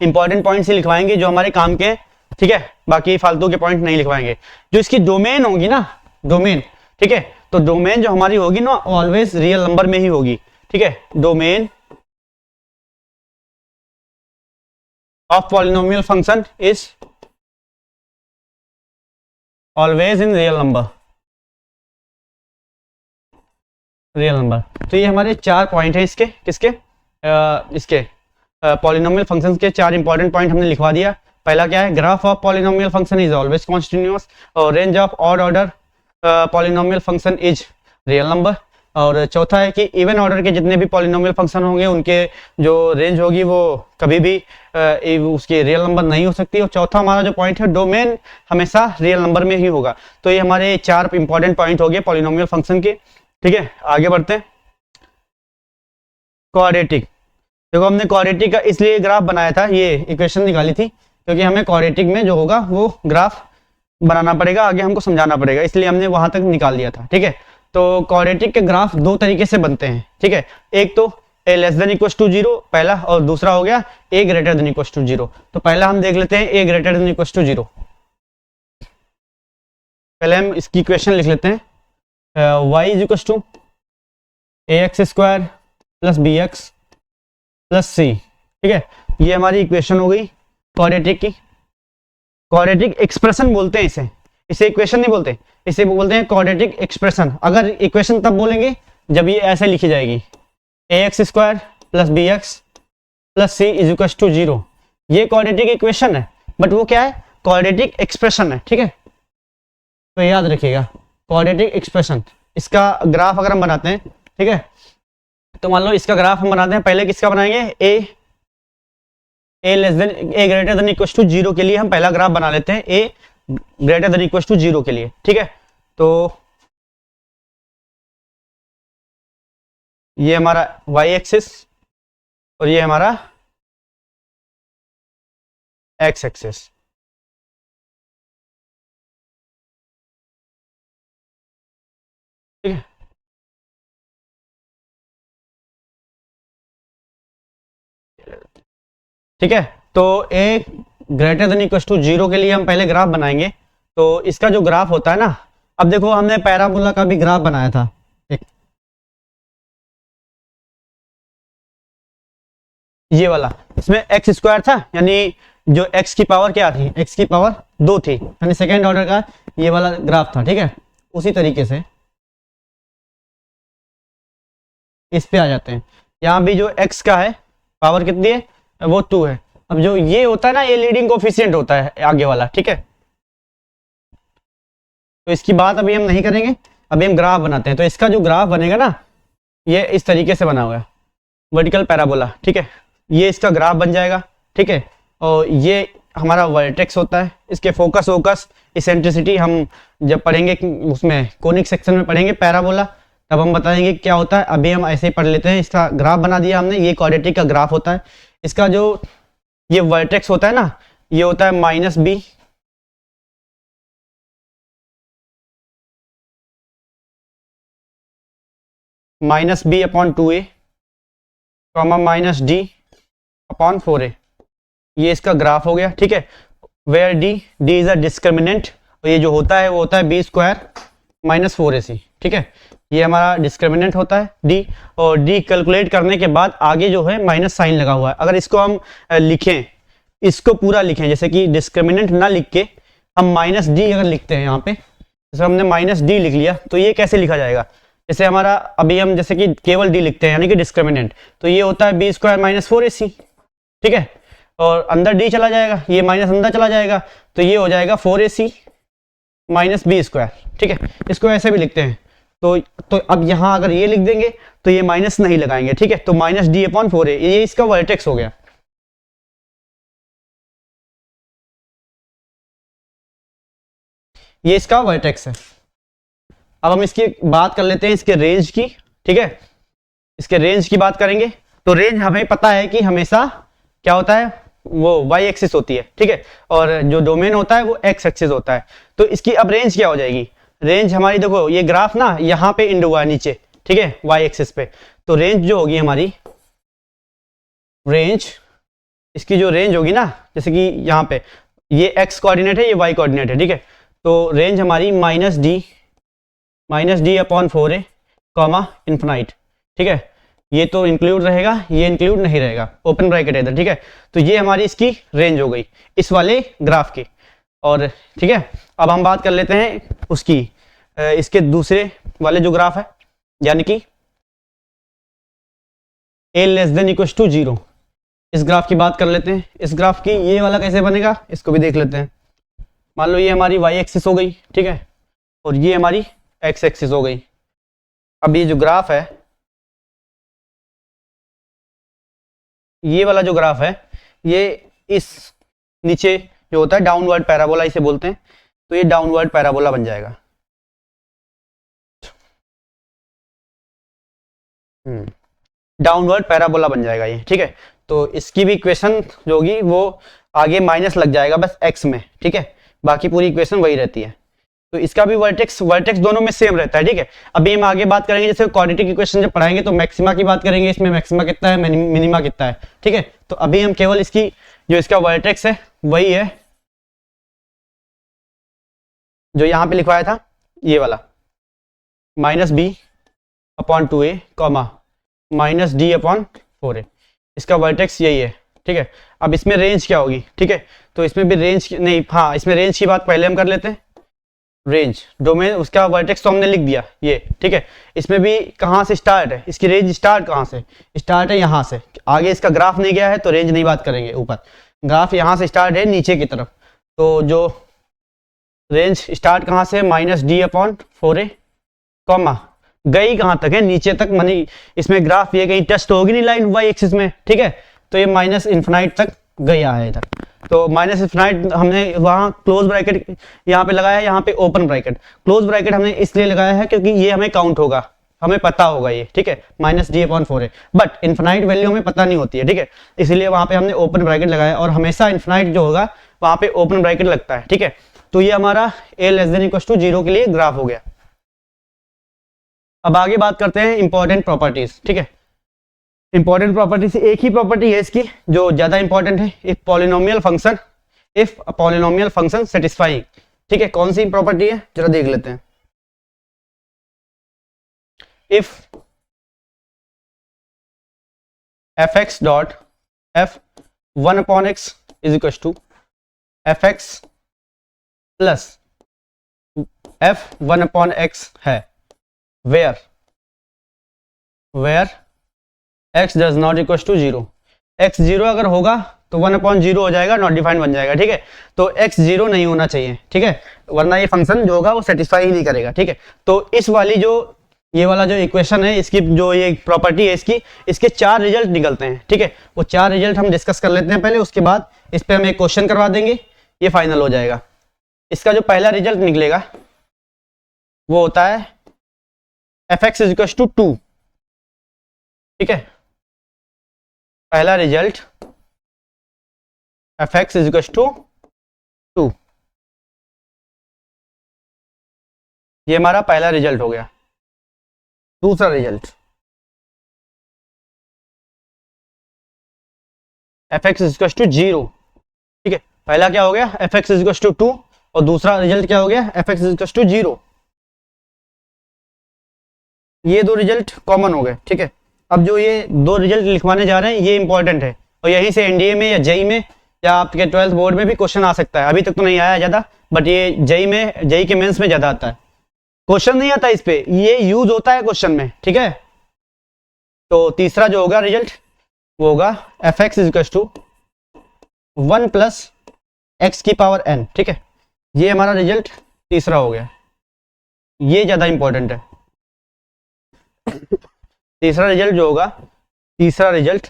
इंपॉर्टेंट पॉइंट्स ही लिखवाएंगे जो हमारे काम के, ठीक है, बाकी फालतू के पॉइंट नहीं लिखवाएंगे। जो इसकी डोमेन होगी ना, डोमेन, ठीक है, तो डोमेन जो हमारी होगी ना ऑलवेज रियल नंबर में ही होगी, ठीक है। Domain of polynomial function is always in real number, real number. तो ये हमारे चार पॉइंट हैं इसके, किसके, इसके पॉलिनोमियल फंक्शंस के चार इंपॉर्टेंट पॉइंट हमने लिखवा दिया। पहला क्या है, graph of polynomial function is always continuous, और range of odd order polynomial function is real number. और चौथा है कि इवन ऑर्डर के जितने भी पॉलिनोमियल फंक्शन होंगे उनके जो रेंज होगी वो कभी भी उसकी रियल नंबर नहीं हो सकती। और चौथा हमारा जो पॉइंट है, डोमेन हमेशा रियल नंबर में ही होगा। तो ये हमारे चार इंपॉर्टेंट पॉइंट हो गए पॉलिनोमियल फंक्शन के, ठीक है। आगे बढ़ते हैं, क्वाड्रेटिक। देखो हमने क्वाड्रेटिक का इसलिए ग्राफ बनाया था, ये इक्वेशन निकाली थी क्योंकि हमें क्वाड्रेटिक में जो होगा वो ग्राफ बनाना पड़ेगा, आगे हमको समझाना पड़ेगा, इसलिए हमने वहां तक निकाल लिया था, ठीक है। तो क्वाड्रेटिक के ग्राफ दो तरीके से बनते हैं, ठीक है। एक तो a less than equal to 0 पहला, और दूसरा हो गया a greater than equal to 0। तो पहला हम देख लेते हैं a greater than equal to 0। पहले हम इसकी इक्वेशन लिख लेते हैं, y is equal to ax square plus bx plus c, ठीक है। ये हमारी इक्वेशन हो गई क्वाड्रेटिक की। क्वाड्रेटिक एक्सप्रेशन बोलते हैं इसे, इसे इक्वेशन नहीं बोलते, इसे बोलते हैं क्वाड्रेटिक एक्सप्रेशन। अगर इक्वेशन तब बोलेंगे जब ये ऐसे लिखी जाएगी, ax square plus bx plus c is equal to 0। ये क्वाड्रेटिक इक्वेशन है, बट वो क्या है, क्वाड्रेटिक एक्सप्रेशन है, ठीक है। तो याद रखिएगा क्वाड्रेटिक एक्सप्रेशन, इसका ग्राफ अगर हम बनाते हैं, ठीक है, तो मान लो इसका ग्राफ हम बनाते हैं। पहले किसका बनाएंगे, a less than a greater than equal to 0 के लिए हम पहला ग्राफ बना लेते हैं, a greater than equal to 0 के लिए, ठीक है। तो ये हमारा y एक्सिस और ये हमारा x एक्सिस, ठीक है। ठीक है, तो a greater than equal to 0 के लिए हम पहले ग्राफ बनाएंगे। तो इसका जो ग्राफ होता है ना, अब देखो हमने पैराबोला का भी ग्राफ बनाया था, ये वाला, इसमें एक्स स्क्वायर था, यानी जो x की पावर क्या थी, x की पावर 2 थी, यानी सेकेंड ऑर्डर का ये वाला ग्राफ था, ठीक है। उसी तरीके से इस पे आ जाते हैं। यहाँ भी जो x का है पावर कितनी है, वो 2 है। अब जो ये होता है ना, ये लीडिंग कोफिशिएंट होता है आगे वाला, ठीक है। तो इसकी बात अभी हम नहीं करेंगे, अभी हम ग्राफ बनाते हैं। तो इसका जो ग्राफ बनेगा ना, ये इस तरीके से बना हुआ है, वर्टिकल पैराबोला, ठीक है। ये इसका ग्राफ बन जाएगा, ठीक है। और ये हमारा वर्टेक्स होता है, इसके फोकस इसेंट्रिसिटी हम जब पढ़ेंगे उसमें कोनिक सेक्शन में पढ़ेंगे पैराबोला, तब हम बताएंगे क्या होता है। अभी हम ऐसे ही पढ़ लेते हैं। इसका ग्राफ बना दिया हमने, ये क्वाड्रेटिक का ग्राफ होता है। इसका जो ये वर्टेक्स होता है ना, ये होता है -b, -b upon 2a, -d upon 4a, ये इसका ग्राफ हो गया, ठीक है। Where D is a discriminant, और ये जो होता है वो होता है बी स्क्वायर माइनस 4ac, ठीक है। ये हमारा डिस्क्रिमिनेंट होता है डी, और डी कैलकुलेट करने के बाद आगे जो है माइनस साइन लगा हुआ है। अगर इसको हम लिखें, इसको पूरा लिखें, जैसे कि डिस्क्रिमिनेंट ना लिख के हम माइनस डी अगर लिखते हैं यहाँ पे, जैसे हमने माइनस डी लिख लिया, तो ये कैसे लिखा जाएगा? जैसे हमारा अभी हम जैसे कि केवल डी लिखते हैं यानी कि डिस्क्रिमिनेंट, तो ये होता है बी स्क्वायर माइनस 4ac, ठीक है। और अंदर डी चला जाएगा, ये माइनस अंदर चला जाएगा, तो ये हो जाएगा 4ac माइनस बी स्क्वायर, ठीक है। इसको ऐसे भी लिखते हैं। तो अब यहाँ अगर ये लिख देंगे तो ये माइनस नहीं लगाएंगे, ठीक है। तो माइनस डी अपॉन 4a, ये इसका वर्टेक्स हो गया। ये इसका वर्टेक्स है। अब हम इसकी बात कर लेते हैं इसके रेंज की, ठीक है। इसके रेंज की बात करेंगे तो रेंज हमें पता है कि हमेशा क्या होता है, वो वाई एक्सिस होती है, ठीक है। और जो डोमेन होता है वो एक्स एक्सिस होता है। तो इसकी अब रेंज क्या हो जाएगी? रेंज हमारी देखो, ये ग्राफ ना यहाँ पे इंड हुआ है नीचे, ठीक है, वाई एक्सिस पे। तो रेंज जो होगी हमारी, रेंज इसकी जो रेंज होगी ना, जैसे कि यहाँ पे ये एक्स कोऑर्डिनेट है, ये वाई कोऑर्डिनेट है, ठीक है। तो रेंज हमारी minus D upon 4a comma infinite, ठीक है। ये तो इंक्लूड रहेगा, ये इंक्लूड नहीं रहेगा, ओपन ब्रैकेट है इधर, ठीक है। तो ये हमारी इसकी रेंज हो गई इस वाले ग्राफ की। और ठीक है, अब हम बात कर लेते हैं उसकी इसके दूसरे वाले जो ग्राफ है, यानी कि a less than equals to 0, इस ग्राफ की बात कर लेते हैं। इस ग्राफ की ये वाला कैसे बनेगा इसको भी देख लेते हैं। मान लो ये हमारी वाई एक्सिस हो गई, ठीक है, और ये हमारी एक्स एक्सिस हो गई। अब ये जो ग्राफ है, ये वाला जो ग्राफ है, ये इस नीचे जो होता है डाउनवर्ड पैराबोला इसे बोलते हैं, तो ये डाउनवर्ड पैराबोला बन जाएगा। डाउनवर्ड पैराबोला बन जाएगा ये, ठीक है। तो इसकी भी इक्वेशन जो होगी वो आगे माइनस लग जाएगा बस एक्स में, ठीक है। बाकी पूरी इक्वेशन वही रहती है। तो इसका भी वर्टेक्स दोनों में सेम रहता है, ठीक है। अभी हम आगे बात करेंगे, जैसे क्वाड्रेटिक इक्वेशन जब पढ़ाएंगे तो मैक्सिमा की बात करेंगे, इसमें मैक्सिमा कितना है, मिनिमा कितना है, ठीक है। तो अभी हम केवल इसकी जो इसका वर्टेक्स है वही है जो यहाँ पे लिखवाया था, ये वाला minus B upon 2a comma minus D upon 4a, इसका वर्टेक्स यही है, ठीक है। अब इसमें रेंज क्या होगी, ठीक है। तो इसमें भी रेंज नहीं, हाँ इसमें रेंज की बात पहले हम कर लेते हैं। रेंज डोमेन उसका वर्टेक्स तो हमने लिख दिया ये, ठीक है। इसमें भी कहाँ से स्टार्ट है, इसकी रेंज स्टार्ट कहाँ से, स्टार्ट है यहाँ से, आगे इसका ग्राफ नहीं गया है तो रेंज नहीं बात करेंगे। ऊपर ग्राफ यहाँ से स्टार्ट है नीचे की तरफ, तो जो रेंज स्टार्ट कहाँ से, minus D upon 4a comma गई कहाँ तक है, नीचे तक, मानी इसमें ग्राफ ये कहीं टच तो होगी नहीं लाइन वाई एक्सिस में, ठीक है। तो ये माइनस इन्फिनाइट तक गया है इधर। तो माइनस इन्फिनाइट हमने वहाँ क्लोज ब्रैकेट यहाँ पे लगाया, यहाँ पे ओपन ब्रैकेट। क्लोज ब्रैकेट हमने इसलिए लगाया है क्योंकि ये हमें काउंट होगा, हमें पता होगा ये, ठीक है, minus D upon 4a। But infinite value हमें पता नहीं होती है, ठीक है, इसलिए वहाँ पे हमने ओपन ब्रैकेट लगाया। और हमेशा इन्फिनाइट जो होगा वहाँ पे ओपन ब्रैकेट लगता है, ठीक है। तो ये हमारा a less than equals to 0 के लिए ग्राफ हो गया। अब आगे बात करते हैं इंपॉर्टेंट प्रॉपर्टीज, ठीक है। इंपॉर्टेंट प्रॉपर्टी से एक ही प्रॉपर्टी है इसकी जो ज्यादा इंपॉर्टेंट है, इफ पॉलिनोमियल फंक्शन सेटिस्फाइंग, ठीक है। कौन सी प्रॉपर्टी है जरा देख लेते हैं। If fx dot f 1 upon x is equal to fx plus f 1 upon x है, where x does not equal to 0, x 0 अगर होगा तो 1 अपॉन 0 हो जाएगा, नॉट डिफाइंड बन जाएगा, ठीक है। तो x 0 नहीं होना चाहिए, ठीक है, वरना ये फंक्शन जो होगा वो सेटिस्फाई ही नहीं करेगा, ठीक है। तो इस वाली जो ये वाला जो इक्वेशन है, इसकी जो ये प्रॉपर्टी है इसके 4 रिजल्ट निकलते हैं, ठीक है। वो 4 रिजल्ट हम डिस्कस कर लेते हैं पहले, उसके बाद इस पर हम एक क्वेश्चन करवा देंगे, ये फाइनल हो जाएगा। इसका जो पहला रिजल्ट निकलेगा वो होता है fx इज इक्वल टू 2, ठीक है। पहला result fx is equal to 2, ये हमारा पहला रिजल्ट हो गया। दूसरा result fx is equal to 0, पहला क्या हो गया, एफ एक्स इज टू 2 और दूसरा रिजल्ट क्या हो गया, एफ एक्स इज टू 0। ये दो रिजल्ट कॉमन हो गए, ठीक है। अब जो ये दो रिजल्ट लिखवाने जा रहे हैं ये इंपॉर्टेंट है और यहीं से एनडीए में या जेई में या आपके 12th बोर्ड में भी क्वेश्चन आ सकता है। अभी तक तो नहीं आया ज़्यादा, बट ये जेई के मेंस में ज़्यादा आता है। क्वेश्चन नहीं आता इस पे, ये यूज होता है क्वेश्चन में, ठीक है। तो तीसरा जो होगा रिजल्ट वो होगा F x is to 1 plus X की पावर n, ठीक है। ये हमारा रिजल्ट तीसरा हो गया, ये ज़्यादा इंपॉर्टेंट है। तीसरा रिजल्ट जो होगा, तीसरा रिजल्ट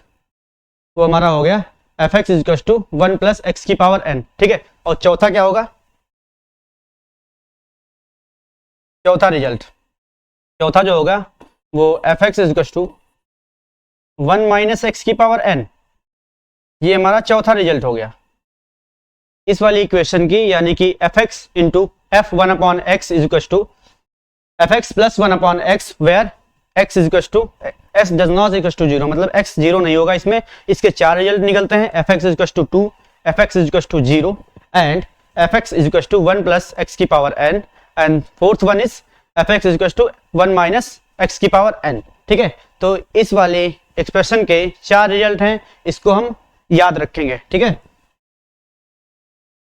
वो हमारा हो गया F x is to 1 plus X की पावर n, ठीक है। और चौथा क्या होगा, चौथा रिजल्ट, चौथा जो होगा वो F x is to 1 minus X की पावर n, ये हमारा चौथा रिजल्ट हो गया इस वाली इक्वेशन की, यानी कि F X into F 1 upon X is to F X plus 1 upon X where x is to S does not equal to 0, मतलब x 0 नहीं होगा इसमें। इसके चार रिजल्ट निकलते हैं, F x is to 2, F x is to 0 and F x is to 1 plus X की power n and fourth one is F x is to 1 minus X की पावर n, ठीक है। तो इस वाले एक्सप्रेशन के चार रिजल्ट हैं, इसको हम याद रखेंगे, ठीक है।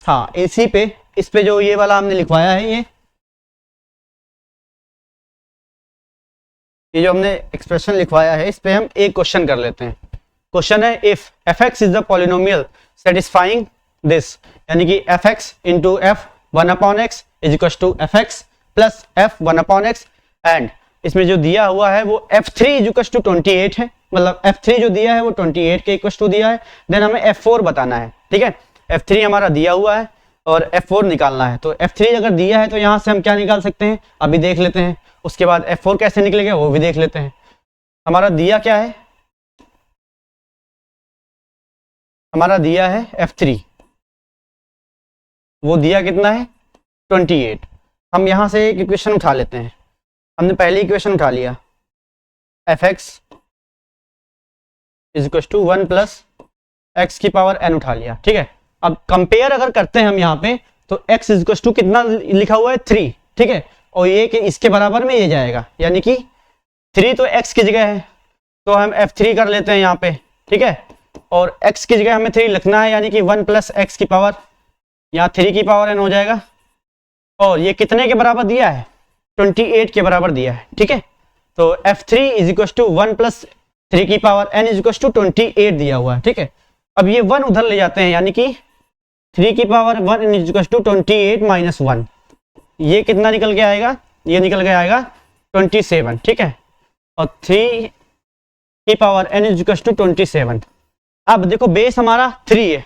हाँ, इसी पे इस पे जो ये वाला हमने लिखवाया है, ये जो हमने एक्सप्रेशन लिखवाया है, इस पे हम एक क्वेश्चन कर लेते हैं। क्वेश्चन है if F x is the polynomial satisfying this, यानी कि F X into F 1 upon X is equal to F X plus F 1 upon X, and इसमें जो दिया हुआ है वो f3 इज इक्वल टू 28 है, मतलब f3 जो दिया है वो 28 के इक्वल टू दिया है। देन हमें f4 बताना है, ठीक है। f3 हमारा दिया हुआ है और f4 निकालना है। तो f3 अगर दिया है तो यहाँ से हम क्या निकाल सकते हैं, अभी देख लेते हैं। उसके बाद f4 कैसे निकलेगा वो भी देख लेते हैं। हमारा दिया क्या है, हमारा दिया है f3, वो दिया कितना है 28। हम यहाँ से एक इक्वेशन उठा लेते हैं। हमने पहली इक्वेशन उठा लिया, F x is equal to 1 plus X की पावर n उठा लिया, ठीक है। अब कंपेयर अगर करते हैं हम यहाँ पे, तो x इज इक्वल टू कितना लिखा हुआ है 3, ठीक है। और ये कि इसके बराबर में ये जाएगा, यानी कि 3 तो x की जगह है, तो हम f3 कर लेते हैं यहाँ पे, ठीक है। और x की जगह हमें 3 लिखना है, यानी कि 1 प्लस एक्स की पावर, यहाँ 3 की पावर n हो जाएगा। और ये कितने के बराबर दिया है, 28 के बराबर दिया है, ठीक है। तो f3 is equal to 1 plus 3 की power n is equal to 28 दिया हुआ है, ठीक है। अब ये 1 उधर ले जाते हैं, यानी कि 3 की power 1 is equal to 28 minus 1, ये कितना निकल के आएगा, ये निकल के आएगा 27, ठीक है। और 3 की power n is equal to 27। अब देखो बेस हमारा 3 है,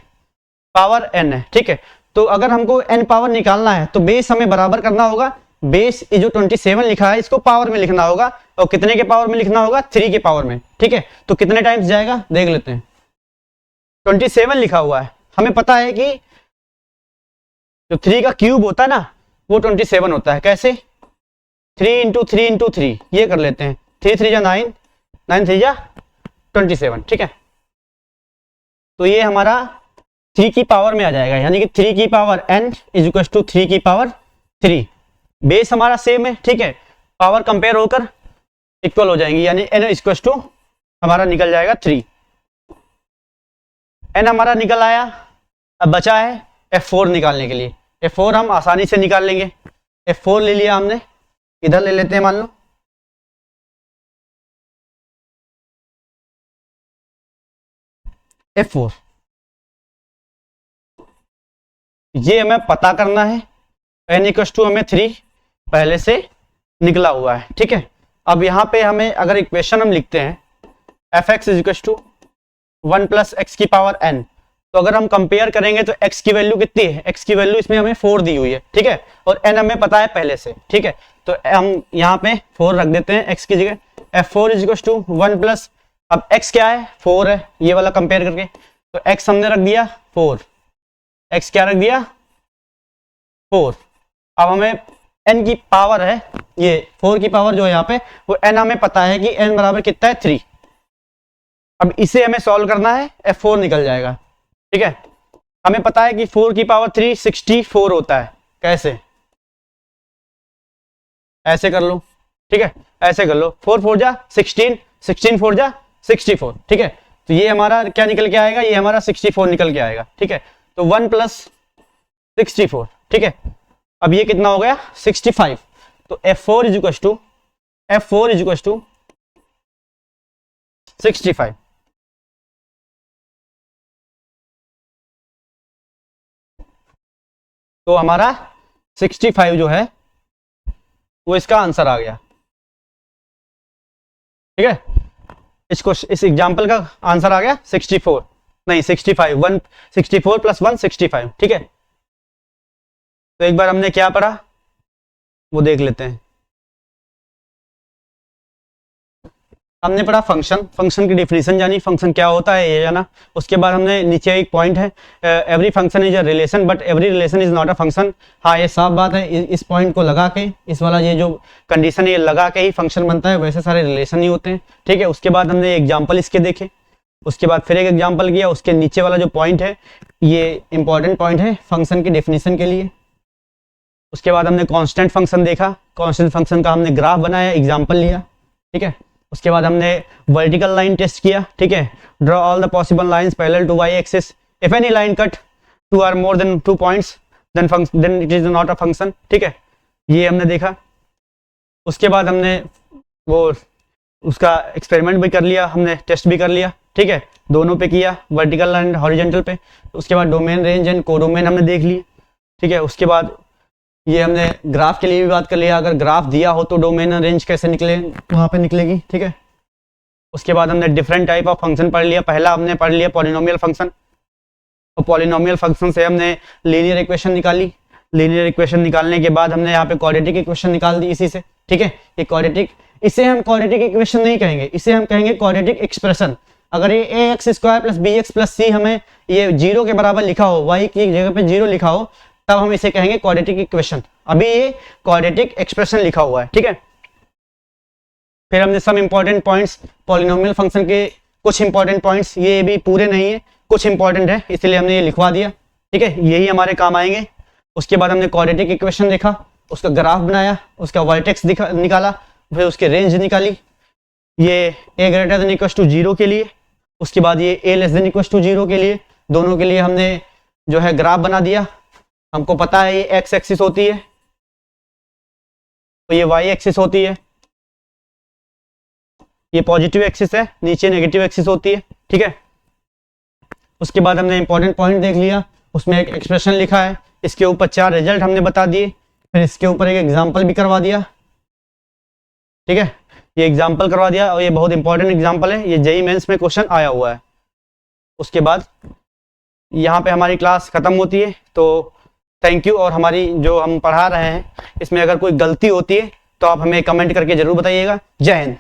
पावर n है, ठीक है। तो अगर हमको n पावर निकालना है तो बेस हमें बराबर करना होगा, बेस ये जो 27 लिखा है इसको पावर में लिखना होगा, और कितने के पावर में लिखना होगा, 3 के पावर में, ठीक है। तो कितने टाइम्स जाएगा देख लेते हैं। 27 लिखा हुआ है, हमें पता है कि जो 3 का क्यूब होता है ना वो 27 होता है। कैसे, 3 इंटू 3 इंटू 3, ये कर लेते हैं। 3 3 जा 9, 9 3 जा 27, ठीक है। तो ये हमारा 3 की पावर में आ जाएगा, यानी कि 3 की power n is equal to 3 की पावर 3। बेस हमारा सेम है, ठीक है। पावर कंपेयर होकर इक्वल हो जाएंगी, यानी n इक्वल टू हमारा निकल जाएगा 3। n हमारा निकल आया। अब बचा है f4 निकालने के लिए। f4 हम आसानी से निकाल लेंगे। f4 ले लिया हमने, इधर ले लेते हैं, मान लो f4, ये हमें पता करना है। n इक्वल टू हमें 3 पहले से निकला हुआ है, ठीक है। अब यहाँ पे हमें अगर इक्वेशन हम लिखते हैं F x is equal to 1 plus X की पावर n, तो अगर हम कंपेयर करेंगे तो x की वैल्यू कितनी है, x की वैल्यू इसमें हमें 4 दी हुई है, ठीक है। और n हमें पता है पहले से, ठीक है। तो हम यहाँ पे 4 रख देते हैं x की जगह। f4 is equal to 1 plus, अब x क्या है 4 है, ये वाला कंपेयर करके, तो x हमने रख दिया 4, x क्या रख दिया 4। अब हमें n की पावर है, ये 4 की पावर जो है यहाँ पे, वो n हमें पता है कि n बराबर कितना है 3। अब इसे हमें सॉल्व करना है, f4 निकल जाएगा, ठीक है। हमें पता है कि 4 की पावर 3 64 होता है। कैसे? ऐसे कर लो, ठीक है, ऐसे कर लो, 4 4 जा 16, 16 4 जा 64, ठीक है। तो ये हमारा क्या निकल के आएगा, ये हमारा 64 निकल के आएगा, ठीक है। तो 1 + 64, ठीक है। अब ये कितना हो गया 65। तो F4 = 65। तो हमारा 65 जो है वो इसका आंसर आ गया, ठीक है। इस एग्जांपल का आंसर आ गया 64, नहीं 65, 1 64 + 1 65, ठीक है। तो एक बार हमने क्या पढ़ा वो देख लेते हैं। हमने पढ़ा फंक्शन की डिफिनीशन जानी, फंक्शन क्या होता है ये जाना। उसके बाद हमने नीचे एक पॉइंट है, every function is a relation but every relation is not a function. हाँ ये साफ बात है, इस पॉइंट को लगा के, इस वाला ये जो कंडीशन है ये लगा के ही फंक्शन बनता है, वैसे सारे रिलेशन ही होते हैं, ठीक है। उसके बाद हमने एग्जाम्पल इसके देखे, उसके बाद फिर एक एग्जाम्पल किया, उसके नीचे वाला जो पॉइंट है ये इंपॉर्टेंट पॉइंट है फंक्शन की डेफिनेशन के लिए। उसके बाद हमने कांस्टेंट फंक्शन देखा, कांस्टेंट फंक्शन का हमने ग्राफ बनाया, एग्जाम्पल लिया, ठीक है। उसके बाद हमने वर्टिकल लाइन टेस्ट किया, ठीक है। Draw all the possible lines parallel to Y axis, if any line cut 2 or more than 2 points then it is not a function, ठीक है। ये हमने देखा। उसके बाद हमने वो उसका एक्सपेरिमेंट भी कर लिया, हमने टेस्ट भी कर लिया, ठीक है, दोनों पे किया, वर्टिकल एंड हॉरिजॉन्टल पे। उसके बाद डोमेन, रेंज एंड कोडोमेन हमने देख लिए, ठीक है। उसके बाद ये हमने ग्राफ के लिए भी बात कर लिया, अगर ग्राफ दिया हो तो डोमेन और रेंज कैसे निकले, वहाँ पे निकलेगी, ठीक है। उसके बाद हमने डिफरेंट टाइप ऑफ फंक्शन पढ़ लिया। पहला हमने पढ़ लिया पॉलिनोमियल फंक्शन, और पॉलिनोमियल फंक्शन से हमने लीनियर इक्वेशन निकाली। लीनियर इक्वेशन निकालने के बाद हमने यहाँ पे क्वाड्रेटिक इक्वेशन निकाल दी इसी से, ठीक है। ये क्वाड्रेटिक, इसे हम क्वाड्रेटिक इक्वेशन नहीं कहेंगे, इसे हम कहेंगे क्वाड्रेटिक एक्सप्रेशन। अगर ये ax² + bx + c हमें ये 0 के बराबर लिखा हो, y की जगह पे 0 लिखा हो, तब हम इसे कहेंगे क्वाड्रेटिक इक्वेशन। अभी ये क्वाड्रेटिक एक्सप्रेशन लिखा हुआ है, ठीक है। फिर हमने some important points, polynomial function के कुछ इंपॉर्टेंट पॉइंट्स, ये भी पूरे नहीं है, कुछ इंपॉर्टेंट है, इसलिए हमने ये लिखवा दिया, ठीक है, यही हमारे काम आएंगे। उसके बाद हमने क्वाड्रेटिक इक्वेशन देखा, उसका ग्राफ बनाया, उसका वर्टेक्स निकाला, फिर उसकी रेंज निकाली, ये a > 0 के लिए। उसके बाद ये a <= 0 के लिए, दोनों के लिए हमने जो है ग्राफ बना दिया। हमको पता है ये x एक्सिस होती है, तो ये y एक्सिस होती है, ये पॉजिटिव एक्सिस है, नीचे नेगेटिव एक्सिस होती है, ठीक है। उसके बाद हमने इंपॉर्टेंट पॉइंट देख लिया, उसमें एक एक्सप्रेशन लिखा है, इसके ऊपर 4 रिजल्ट हमने बता दिए, फिर इसके ऊपर एक एग्जाम्पल भी करवा दिया, ठीक है। ये एग्जाम्पल करवा दिया और ये बहुत इंपॉर्टेंट एग्जाम्पल है, ये जेईई मेंस में क्वेश्चन आया हुआ है। उसके बाद यहाँ पे हमारी क्लास खत्म होती है, तो थैंक यू। और हमारी जो हम पढ़ा रहे हैं इसमें अगर कोई गलती होती है तो आप हमें कमेंट करके जरूर बताइएगा। जय हिंद।